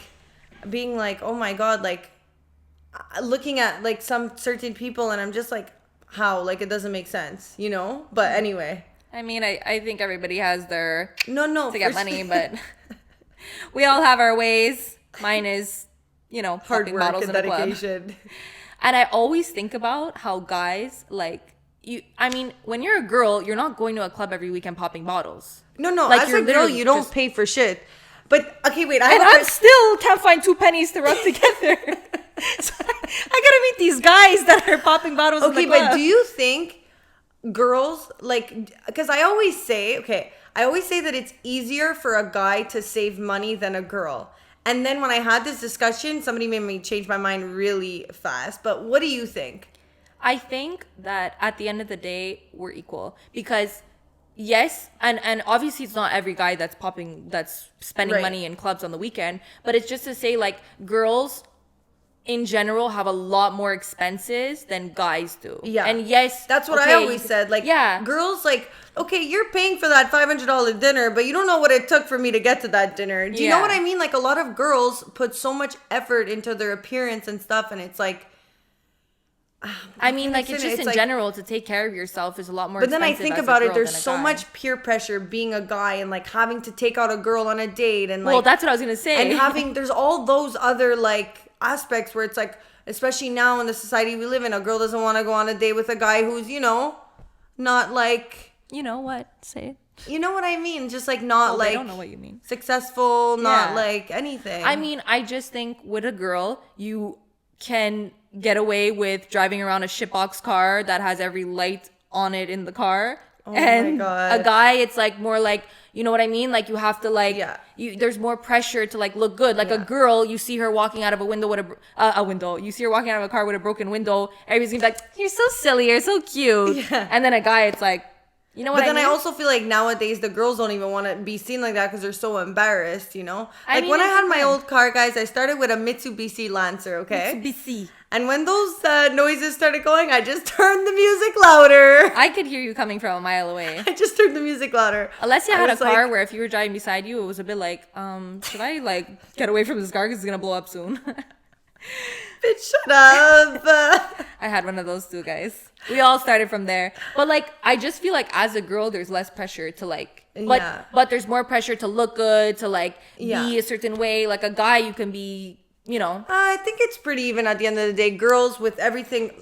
being like, oh my God, like looking at like some certain people and I'm just like, how? Like it doesn't make sense, you know? But anyway. I mean, I think everybody has their No, to get for money, sure. but we all have our ways. Mine is, hard popping work bottles and in a club. dedication. And I always think about how guys like I mean, when you're a girl, you're not going to a club every weekend popping bottles. No, Like, as you're a girl, literally you don't just- pay for shit. But okay, wait, I And have I still can't find 2 pennies to rub together. So I gotta meet these guys that are popping bottles in okay, the club. but do you think girls like? Because I always say that it's easier for a guy to save money than a girl. And then when I had this discussion, somebody made me change my mind really fast. But what do you think? I think that at the end of the day, we're equal because yes, and obviously it's not every guy that's spending Right. money in clubs on the weekend, but it's just to say like girls in general have a lot more expenses than guys do. Yeah. And yes, That's what I okay, always said. Like, yeah. girls, like, okay, you're paying for that $500 dinner, but you don't know what it took for me to get to that dinner. Do you know Yeah. what I mean? Like, a lot of girls put so much effort into their appearance and stuff, and it's like, I mean, like, it's it's just in like- general to take care of yourself is a lot more but then I expensive think as a about it, girl there's than a so guy. much peer pressure being a guy and like having to take out a girl on a date and like, Well, that's what I was gonna say. and having, there's all those other like aspects where it's like, especially now in the society we live in, a girl doesn't want to go on a date with a guy who's, not like, you know what? Say it. you know what I mean? Just like not Well, like they don't know what you mean. successful, not Yeah. like anything. I mean, I just think with a girl, you can get away with driving around a shitbox car that has every light on it in the car. Oh and my God. a guy, it's like more like, you know what I mean? Like you have to like, Yeah. there's more pressure to like look good. Like a Yeah. girl, you see her walking out of a window with a window. You see her walking out of a car with a broken window. Everybody's gonna be like, you're so silly, you're so cute. Yeah. And then a guy, it's like, you know what but then I I mean? also feel like nowadays the girls don't even want to be seen like that because they're so embarrassed, I Like mean, when I it had my depends. old car, guys, I started with a Mitsubishi Lancer, okay? Mitsubishi. And when those noises started going, I just turned the music louder. I could hear you coming from a mile away. I just turned the music louder. Alessia I had a was car like, where if you were driving beside you, it was a bit like, should I like get away from this car because it's gonna blow up soon? bitch, shut up. I had one of those too, guys. We all started from there, but like I just feel like as a girl, there's less pressure to like, Yeah. but there's more pressure to look good, to like Yeah. be a certain way. Like a guy, you can be, I think it's pretty even at the end of the day. Girls with everything.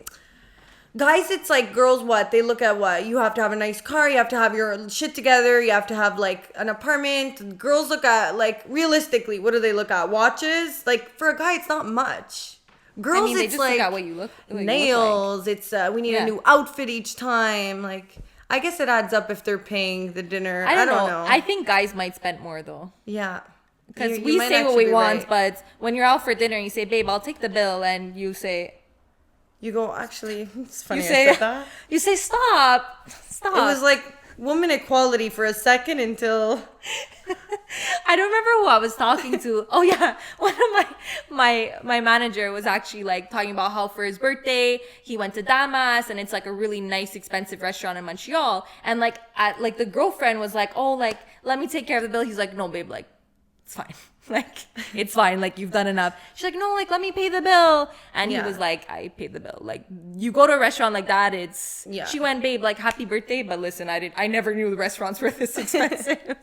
Guys, it's like girls, what? They look at what? You have to have a nice car. You have to have your shit together. You have to have like an apartment. Girls look at like realistically, what do they look at? Watches? Like for a guy, it's not much. Girls, I mean, they it's just like look at what you look, what you look like. nails. It's we need Yeah. a new outfit each time. Like I guess it adds up if they're paying the dinner. I don't know. I think guys might spend more though. yeah. Because You we might say what actually we be want, right. but when you're out for dinner, you say, "Babe, I'll take the bill," and you say, You go, actually, it's funny "You I say, said that. you say, stop." It was like woman equality for a second until I don't remember who I was talking to. Oh yeah, one of my manager was actually like talking about how for his birthday he went to Damas, and it's like a really nice, expensive restaurant in Montreal. And like the girlfriend was like, "Oh, like let me take care of the bill." He's like, "No, babe, like it's fine." Like it's fine, like you've done enough. She's like, "No, like let me pay the bill," and Yeah. he was like, "I paid the bill." Like you go to a restaurant like that, it's Yeah. She went, "Babe, like happy birthday," but listen, I never knew the restaurants were this expensive.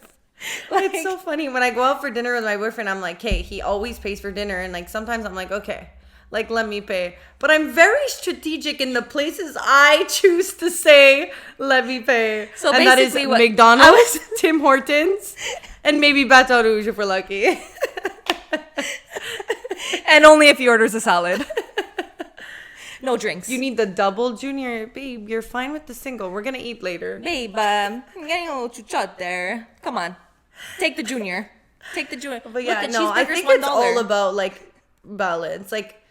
it's so funny when I go out for dinner with my boyfriend. I'm like, hey, he always pays for dinner, and like sometimes I'm like, okay, like let me pay. But I'm very strategic in the places I choose to say let me pay. So and that is basically what- McDonald's, Tim Hortons, and maybe Baton Rouge if we're lucky. And only if he orders a salad. No drinks. You need the double, Junior. Babe, you're fine with the single. We're gonna eat later. Babe, I'm getting a little chuchot there. Come on. Take the junior. Take the junior. But yeah, Look, the no, I cheeseburger's think it's $1. all about like balance. Like,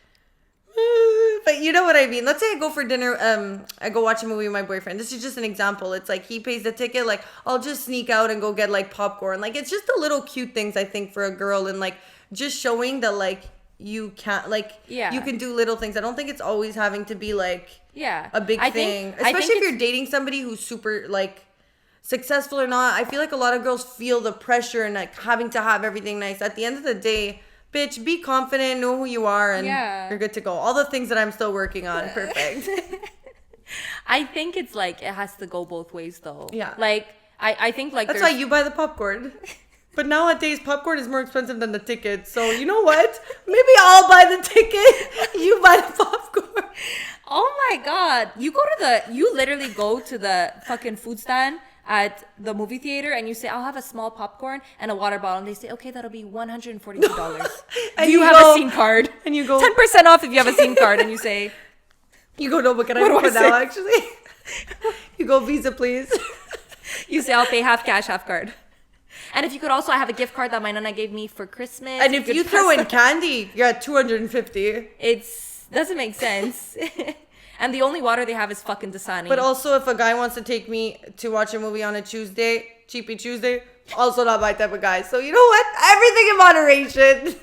but you know what I mean. Let's say I go for dinner. I go watch a movie with my boyfriend. This is just an example. It's like he pays the ticket. Like I'll just sneak out and go get like popcorn. Like it's just the little cute things I think for a girl, and like just showing that like you can't like Yeah. you can do little things. I don't think it's always having to be like Yeah. a big I thing, think especially if it's- you're dating somebody who's super like successful or not. I feel like a lot of girls feel the pressure and like having to have everything nice. At the end of the day, bitch, be confident, know who you are, and Yeah. you're good to go. All the things that I'm still working on. Perfect. I think it's like it has to go both ways though. Yeah. Like I think like That's why there's- you buy the popcorn. But nowadays, popcorn is more expensive than the ticket. So you know what? Maybe I'll buy the ticket. You buy the popcorn. Oh my god. You literally go to the fucking food stand at the movie theater and you say, I'll have a small popcorn and a water bottle. And they say, okay, that'll be $142. And Do you have go- a scene card? And you go, 10% off if you have a scene card. And you say, no, but can I What do put I now, say? actually? You go, Visa, please. I'll pay half cash, half card. And if you could also, I have a gift card that my nana gave me for Christmas. And if you could throw press in candy, you're at 250. It's doesn't make sense. And the only water they have is fucking Dasani. But also, if a guy wants to take me to watch a movie on a Tuesday, Cheapy Tuesday, also not my type of guy. So you know what? Everything in moderation.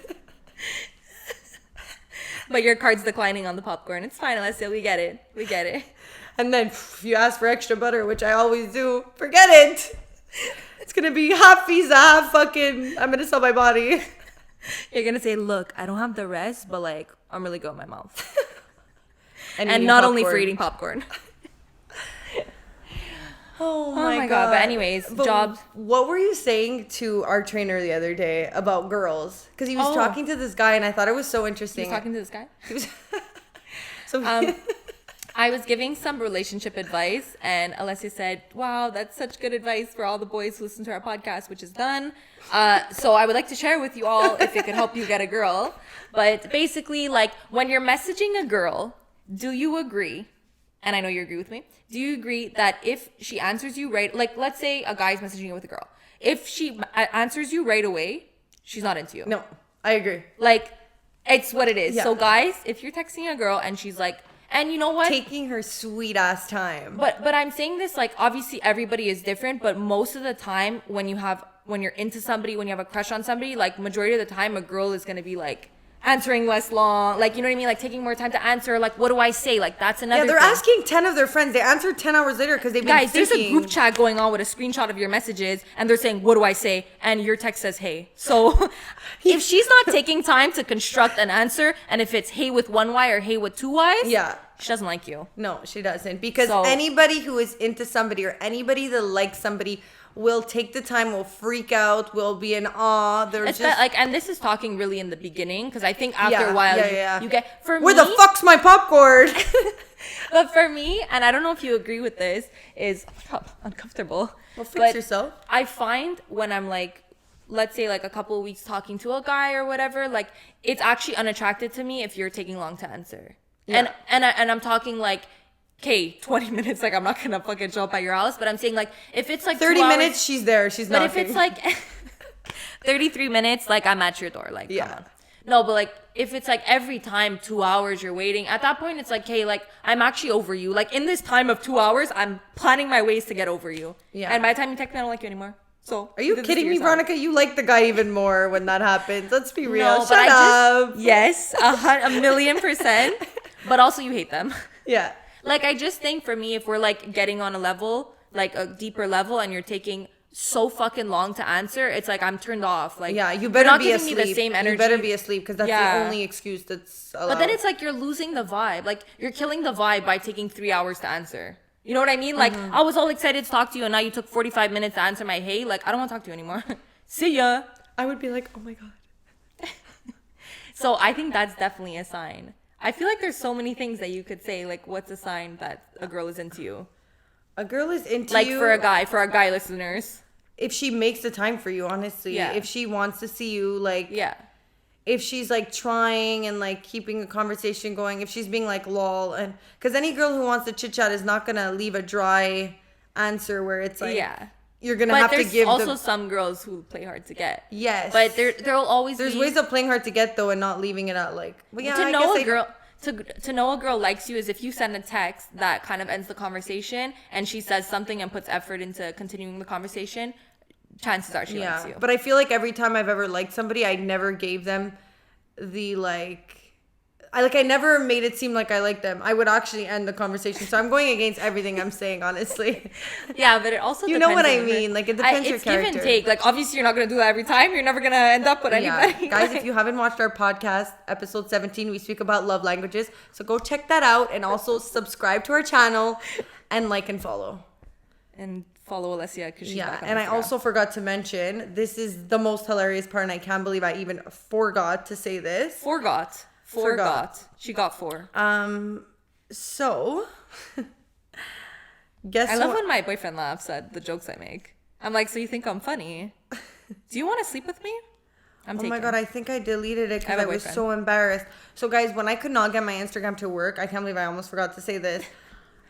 But your card's declining on the popcorn. It's fine, Alessia. We get it. We get it. And then if you ask for extra butter, which I always do, forget it. It's going to be half Visa, half fucking, I'm going to sell my body. You're gonna say, look, I don't have the rest, but like I'm really good with my mouth. And eating not only for popcorn. eating popcorn. Oh my God. But anyways, jobs. What were you saying to our trainer the other day about girls? Because he was Oh. talking to this guy and I thought it was so He interesting. was talking to this guy. He was- so I was giving some relationship advice, and Alessia said, wow, that's such good advice for all the boys who listen to our podcast, which is done. So I would like to share with you all if it could help you get a girl. But basically, like, when you're messaging a girl, do you agree? And I know you agree with me. Do you agree that if she answers you right, like, let's say a guy's messaging you with a girl. If she answers you right away, she's not into you. no, I agree. Like, it's what it is. Yeah. So guys, if you're texting a girl and she's like, and you know what? Taking her sweet ass time. But I'm saying this, like, obviously everybody is different, but most of the time when you're into somebody, when you have a crush on somebody, like majority of the time a girl is gonna be like answering less long, like, you know what I mean, like taking more time to answer, like, what do I say? Like, that's another Yeah, they're thing. asking 10 of their friends. They answered 10 hours later because they've been Guys, there's a thinking. group chat going on with a screenshot of your messages and they're saying, what do I say? And your text says, hey. So if she's not taking time to construct an answer, and if it's hey with one Y or hey with two Ys, Yeah. she doesn't like you. No, she doesn't. Because So- anybody who is into somebody or anybody that likes somebody will take the time, will freak out, will be in awe. They're It's just like, and this is talking really in the beginning, because I think after a while you get, for Where me, the fuck's my popcorn? but for me, and I don't know if you agree with this, is uncomfortable. Well, fix but yourself. I find when I'm like, let's say like a couple of weeks talking to a guy or whatever, like it's actually unattractive to me if you're taking long to answer. Yeah. And I'm talking like, okay, 20 minutes, like I'm not gonna fucking show up at your house, but I'm saying like if it's like 30 2 hours, minutes, she's there. She's but knocking. if it's like 33 minutes, like I'm at your door, like Yeah. come on. No, but like if it's like every time 2 hours you're waiting, at that point it's like, hey, like I'm actually over you. Like in this time of 2 hours, I'm planning my ways to get over you. Yeah. And by the time you text me, I don't like you anymore. So Are you did this kidding to me, yourself. Veronica? You like the guy even more when that happens. Let's be real. No, Shut but I up. just yes, 1,000,000%. But also you hate them. Yeah. Like I just think for me, if we're like getting on a level, like a deeper level, and you're taking so fucking long to answer, it's like I'm turned off. Like Yeah, you you're better not be giving asleep. me the same energy. You better be asleep because that's Yeah. the only excuse that's allowed. But then it's like you're losing the vibe. Like you're killing the vibe by taking 3 hours to answer. You know what I mean? Like I was all excited to talk to you, and now you took 45 minutes to answer my hey. Like I don't want to talk to you anymore. See ya. I would be like, oh my God. So I think that's definitely a sign. I feel like there's so many things that you could say. Like what's a sign that a girl is into you? A girl is into Like you. for our guy listeners. If she makes the time for you, honestly. Yeah. If she wants to see you, like. Yeah. If she's like trying and like keeping a conversation going, if she's being like lol, and because any girl who wants to chit chat is not gonna leave a dry answer where it's like Yeah. you're gonna But have to there's give also the some girls who play hard to get. yes, But there'll always there's be ways of playing hard to get though and not leaving it at like well, yeah, to I know guess a girl to know a girl likes you is if you send a text that kind of ends the conversation and she says something and puts effort into continuing the conversation, chances are she likes you. But I feel like every time I've ever liked somebody, I never gave them the like I never made it seem like I like them. I would actually end the conversation. So I'm going against everything I'm saying, honestly. Yeah, but it also You know depends what I on the mean? Like, it depends your it's give character. and take. Like, obviously, you're not gonna do that every time. You're never gonna end up with anybody. Guys, if you haven't watched our podcast, episode 17, we speak about love languages. So go check that out and also subscribe to our channel and like and follow. And follow Alessia because she's Yeah, back on and I Instagram. also forgot to mention, this is the most hilarious part, and I can't believe I even forgot to say this. Forgot. She got 4. So, guess I love what? when my boyfriend laughs at the jokes I make. I'm like, so you think I'm funny? Do you want to sleep with me? I'm Oh taken. my god, I think I deleted it I because have a I was boyfriend. so embarrassed. So guys, when I could not get my Instagram to work, I can't believe I almost forgot to say this.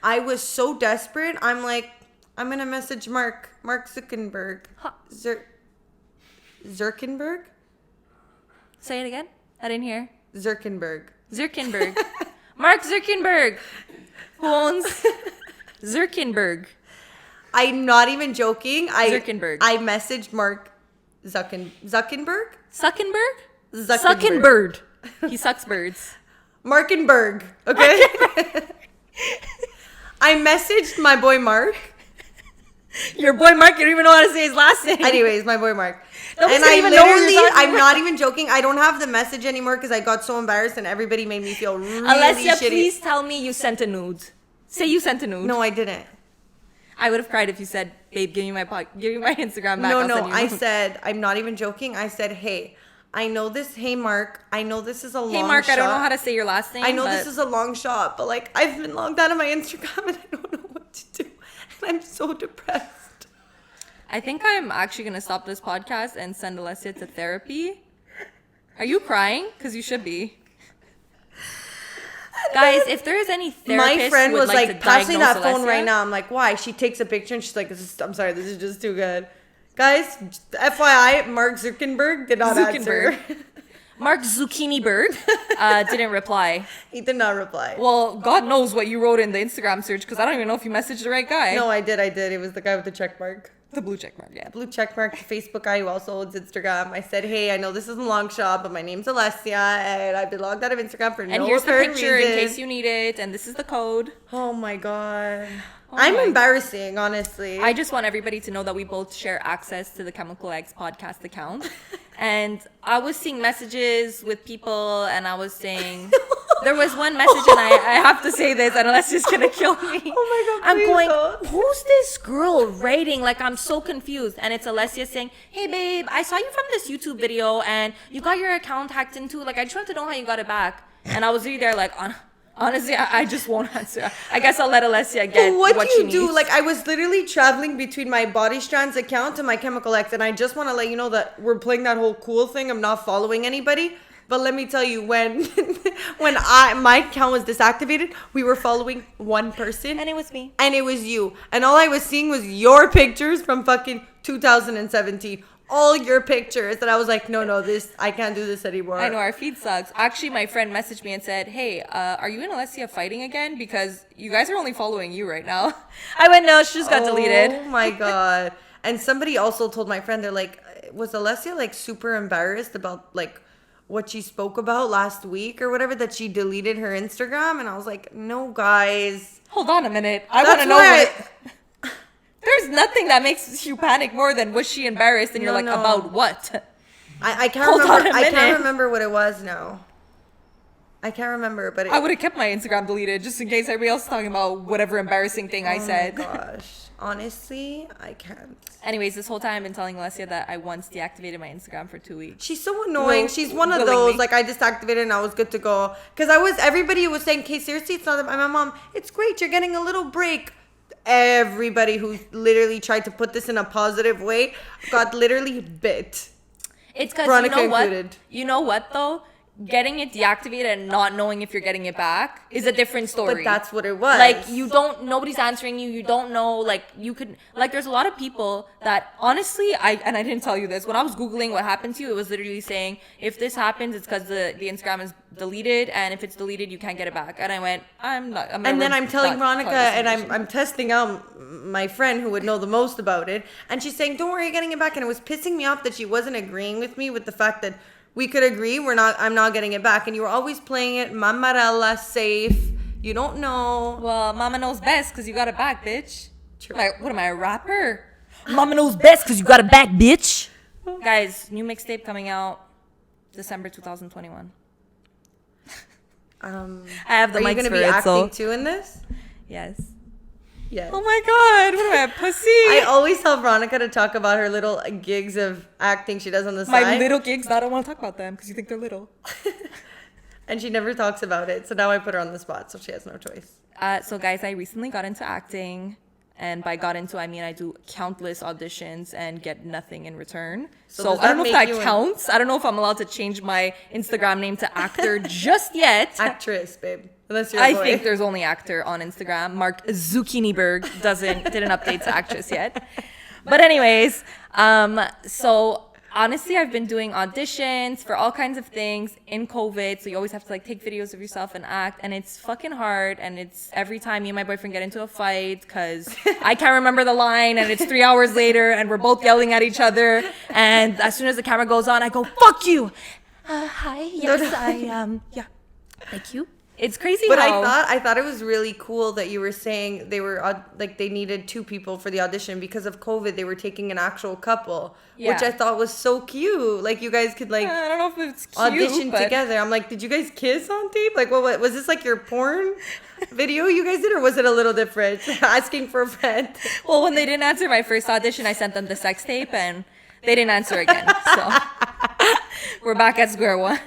I was so desperate. I'm like, I'm gonna message Mark Zuckerberg. Zuckerberg? Say it again. I didn't hear. Zuckerberg. Mark Zuckerberg. Who owns Zuckerberg? I'm not even joking. Zuckerberg. I messaged Mark Zuckerberg? Zuckerberg? Zuckerberg. He sucks birds. Markenberg. Okay? I messaged my boy Mark. Your boy Mark, you don't even know how to say his last name. Anyways, my boy Mark. Nobody's And gonna I even know who you're literally, talking I'm about. not even joking. I don't have the message anymore because I got so embarrassed and everybody made me feel really Alessia, shitty. please tell me you sent a nude. Say you sent a nude. No, I didn't. I would have cried if you said, "Babe, give me my Instagram back." No, I'll no. send you a I nude." said, I'm not even joking. I said, hey, I know this. Hey, Mark. I know this is a long Hey Mark, shot. I don't know how to say your last name. I know but this is a long shot, but like I've been logged out of my Instagram and I don't know what to do. And I'm so depressed. I think I'm actually gonna stop this podcast and send Alessia to therapy. Are you crying? Because you should be. Guys, if there is any therapist My friend who would was like like, to pass me that diagnose phone right Alessia- now. I'm like, why? She takes a picture and she's like, I'm sorry, this is just too good. Guys, FYI, Mark Zuckerberg did not answer. Mark Zucchiniberg didn't reply. He did not reply. Well, God knows what you wrote in the Instagram search because I don't even know if you messaged the right guy. No, I did. It was the guy with the check mark. The blue check mark, yeah. Blue check mark, Facebook guy who also owns Instagram. I said, hey, I know this is a long shot, but my name's Alessia, and I've been logged out of Instagram for And no here's the apparent picture reason. in case you need it, and this is the code. Oh my god. Oh I'm my- embarrassing, honestly. I just want everybody to know that we both share access to the Chemical Eggs podcast account. And I was seeing messages with people, and I was saying, there was one message, and I have to say this, and Alessia's gonna kill me. Oh my God, I'm please going, don't. who's this girl writing? Like, I'm so confused. And it's Alessia saying, hey, babe, I saw you from this YouTube video, and you got your account hacked into. Like, I just want to know how you got it back. And I was really there, like, honestly, I just won't answer. I guess I'll let Alessia get what what do she you do? needs. Like, I was literally traveling between my Body Strands account and my Chemical X, and I just want to let you know that we're playing that whole cool thing of not following anybody. But let me tell you, when my account was deactivated, we were following one person, And it was me. and it was you. And all I was seeing was your pictures from fucking 2017. All your pictures. And I was like, no, I can't do this anymore. I know our feed sucks. Actually, my friend messaged me and said, "Hey, are you and Alessia fighting again? Because you guys are only following you right now." I went, "No, she just got deleted." Oh my god. And somebody also told my friend, they're like, was Alessia like super embarrassed about like what she spoke about last week or whatever, that she deleted her Instagram? And I was like, no, guys. Hold on a minute. I want That's to know. why There's nothing that makes you panic more than was she embarrassed, and you're No, like, no. about what? I can't Hold remember. on a I can't minute. remember what it was now. I can't remember, but I would have kept my Instagram deleted just in case everybody else is talking about whatever embarrassing thing I said. Oh my gosh. Honestly, I can't. Anyways, this whole time I've been telling Alessia that I once deactivated my Instagram for 2 weeks. She's so annoying. She's one of willingly. those, like, I just activated and I was good to go. Because everybody was saying, okay, seriously, it's not that my mom, it's great, you're getting a little break. Everybody who literally tried to put this in a positive way got literally bit. It's because Veronica you know what? included. You know what though? Getting it deactivated and not knowing if you're getting it back is a different story. But that's what it was. Like nobody's answering you. You don't know. Like you could. Like there's a lot of people that honestly, I didn't tell you this when I was googling what happened to you. It was literally saying if this happens, it's because the Instagram is deleted, and if it's deleted, you can't get it back. And I went, I'm not. And then I'm telling Veronica, and I'm. I'm testing out my friend who would know the most about it, and she's saying, "Don't worry, you're getting it back." And it was pissing me off that she wasn't agreeing with me with the fact that we could agree I'm not getting it back. And you were always playing it, Mamarella, safe. You don't know. Well, Mama knows best because you got it back, bitch. True. What am I, a rapper? Mama knows best because you got it back, bitch. Guys, new mixtape coming out December 2021. I have the Are you mics going to for be it, acting so too in this? yes. Yes. Oh my god, what am I, a pussy? I always tell Veronica to talk about her little gigs of acting she does on the My side. little gigs, I don't want to talk about them because you think they're little. And she never talks about it. So now I put her on the spot, so she has no choice. So guys, I recently got into acting. And by got into, I mean I do countless auditions and get nothing in return. So So does I don't that know if make that you counts. I don't know if I'm allowed to change my Instagram name to actor just yet. Actress, babe. Unless you're a I boy. think there's only actor on Instagram. Mark Zucchiniberg didn't update to actress yet. But anyways, so honestly, I've been doing auditions for all kinds of things in COVID. So you always have to like take videos of yourself and act, and it's fucking hard. And it's every time me and my boyfriend get into a fight because I can't remember the line, and it's 3 hours later, and we're both yelling at each other. And as soon as the camera goes on, I go, "Fuck you." Hi. Yes, yeah. Thank you. It's crazy. But how... I thought it was really cool that you were saying they were like they needed 2 people for the audition because of COVID. They were taking an actual couple, which Yeah. I thought was so cute. Like you guys could like I don't know if it's cute, audition but... together. I'm like, did you guys kiss on tape? Like, what was this like your porn video you guys did, or was it a little different? Asking for a friend. Well, when they didn't answer my first audition, I sent them the sex tape, and they didn't answer again. So we're back at square one.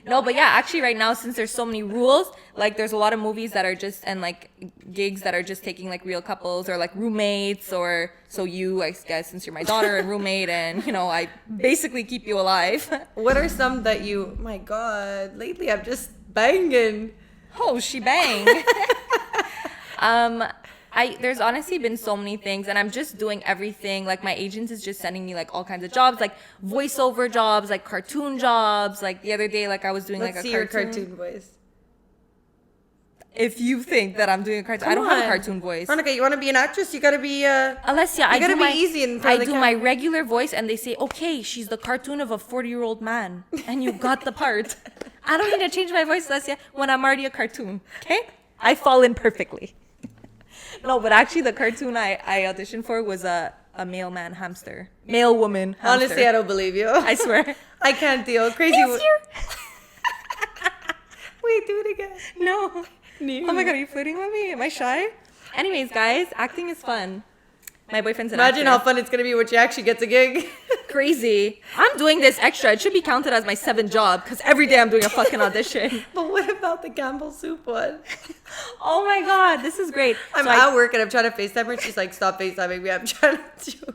No, but yeah, actually right now, since there's so many rules, like there's a lot of movies that are just, and like gigs that are just taking like real couples or like roommates, or so you, I guess, since you're my daughter and roommate, and you know, I basically keep you alive. What are some that you, my God, lately I'm just banging. Oh, she bang. There's honestly been so many things, and I'm just doing everything. Like my agent is just sending me like all kinds of jobs, like voiceover jobs, like cartoon jobs. Like the other day, like I was doing Let's like a see cartoon. your cartoon voice. If you think that I'm doing a cartoon, I don't have a cartoon voice. Veronica, you want to be an actress? You gotta be. Alessia, You gotta be easy in front I of the do camera. my regular voice, and they say, okay, she's the cartoon of a 40-year-old man, and you got the part. I don't need to change my voice, Alessia, when I'm already a cartoon. Okay, I fall in perfectly. No, but actually, the cartoon I auditioned for was a male hamster, male woman hamster. Honestly, I don't believe you. I swear. I can't deal. Crazy. Wait, do it again. No. Oh my god, are you flirting with me? Am I shy? Anyways, guys, acting is fun. My boyfriend's an Imagine how actor. fun it's gonna be when she actually gets a gig. Crazy. I'm doing this extra. It should be counted as my 7th job because every day I'm doing a fucking audition. But what about the Campbell soup one? Oh my god, this is great. I'm So at work and I'm trying to FaceTime her. She's like, stop FaceTiming me. I'm trying to do.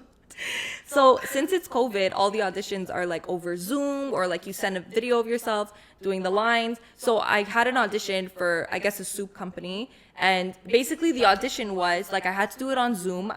So since it's COVID, all the auditions are like over Zoom, or like you send a video of yourself doing the lines. So I had an audition for, I guess, a soup company. And basically the audition was like I had to do it on Zoom.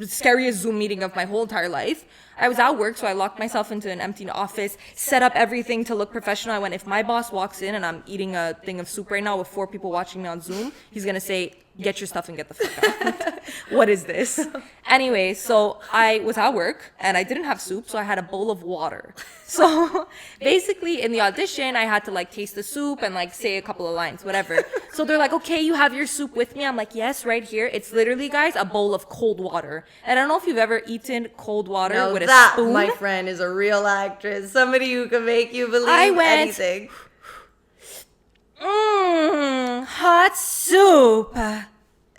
Scariest Zoom meeting of my whole entire life. I was at work, so I locked myself into an empty office, set up everything to look professional. I went, if my boss walks in and I'm eating a thing of soup right now with 4 people watching me on Zoom, he's gonna say, get your stuff and get the fuck out. What is this? Anyway, so I was at work and I didn't have soup, so I had a bowl of water. So basically in the audition, I had to like taste the soup and like say a couple of lines, whatever. So they're like, okay, you have your soup with me? I'm like, yes, right here. It's literally, guys, a bowl of cold water. And I don't know if you've ever eaten cold water Now with a that, spoon. my friend, is a real actress. Somebody who can make you believe I went- anything. Hot soup.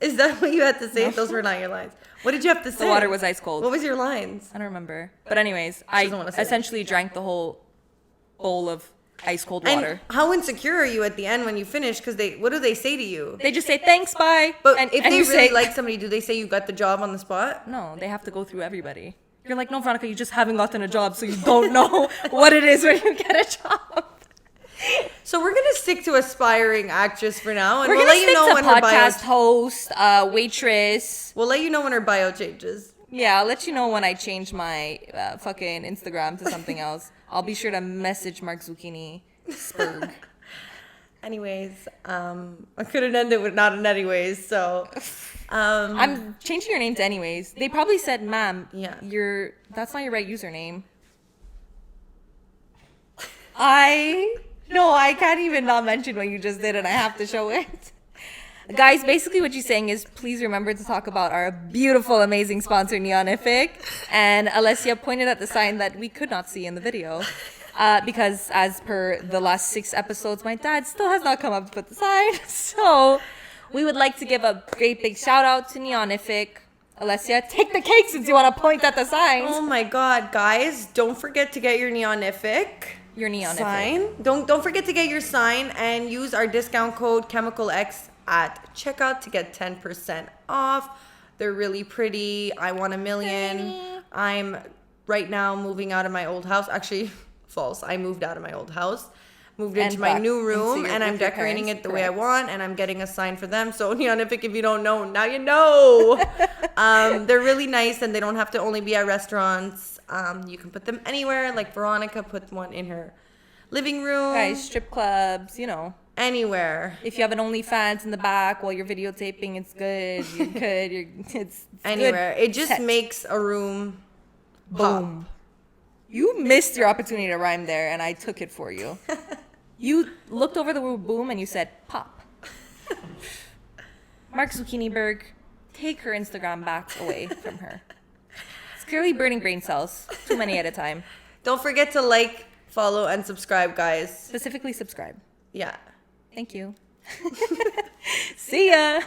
Is that what you had to say? Those were not your lines. What did you have to say? The water was ice cold. What was your lines? I don't remember. But anyways, I doesn't wanna say essentially drank the whole bowl of ice cold water. And how insecure are you at the end when you finish? Because what do they say to you? They just say thanks, bye. But and, if and they you really say, like somebody, do they say you got the job on the spot? no, they have to go through everybody. You're like, no, Veronica, you just haven't gotten a job, so you don't know what it is when you get a job. So we're gonna stick to aspiring actress for now, and We're we'll gonna let you stick know to when her bio. podcast host, waitress. We'll let you know when her bio changes. Yeah, I'll let you know when I change my fucking Instagram to something else. I'll be sure to message Mark Zucchini Spurg. Anyways, I couldn't end it with not an anyways. So, I'm changing your name to anyways. They probably said, ma'am, Yeah. that's not your right username. I can't even not mention what you just did, and I have to show it. Guys, basically what she's saying is please remember to talk about our beautiful, amazing sponsor, Neonific. And Alessia pointed at the sign that we could not see in the video. Because as per the last 6 episodes, my dad still has not come up to put the sign. So we would like to give a great big shout out to Neonific. Alessia, take the cake since you want to point at the signs. Oh my God, guys, don't forget to get your Neonific. Your Neonific. Sign. Don't forget to get your sign and use our discount code ChemicalX at checkout to get 10% off. They're really pretty. I want a million. I'm right now moving out of my old house. Actually, false. I moved out of my old house, moved into my new room, and I'm decorating it the way I want, and I'm getting a sign for them. So Neonific, if you don't know, now you know. They're really nice, and they don't have to only be at restaurants. You can put them anywhere. Like Veronica put one in her living room. Guys, strip clubs, you know. Anywhere. If you have an OnlyFans in the back while you're videotaping, it's good. You could. It's Anywhere. good. It just makes a room boom. You missed your opportunity to rhyme there, and I took it for you. You looked over the word boom and you said pop. Mark Zucchiniberg, take her Instagram back away from her. It's clearly burning brain cells. Too many at a time. Don't forget to like, follow, and subscribe, guys. Specifically subscribe. Yeah. Thank you. See ya.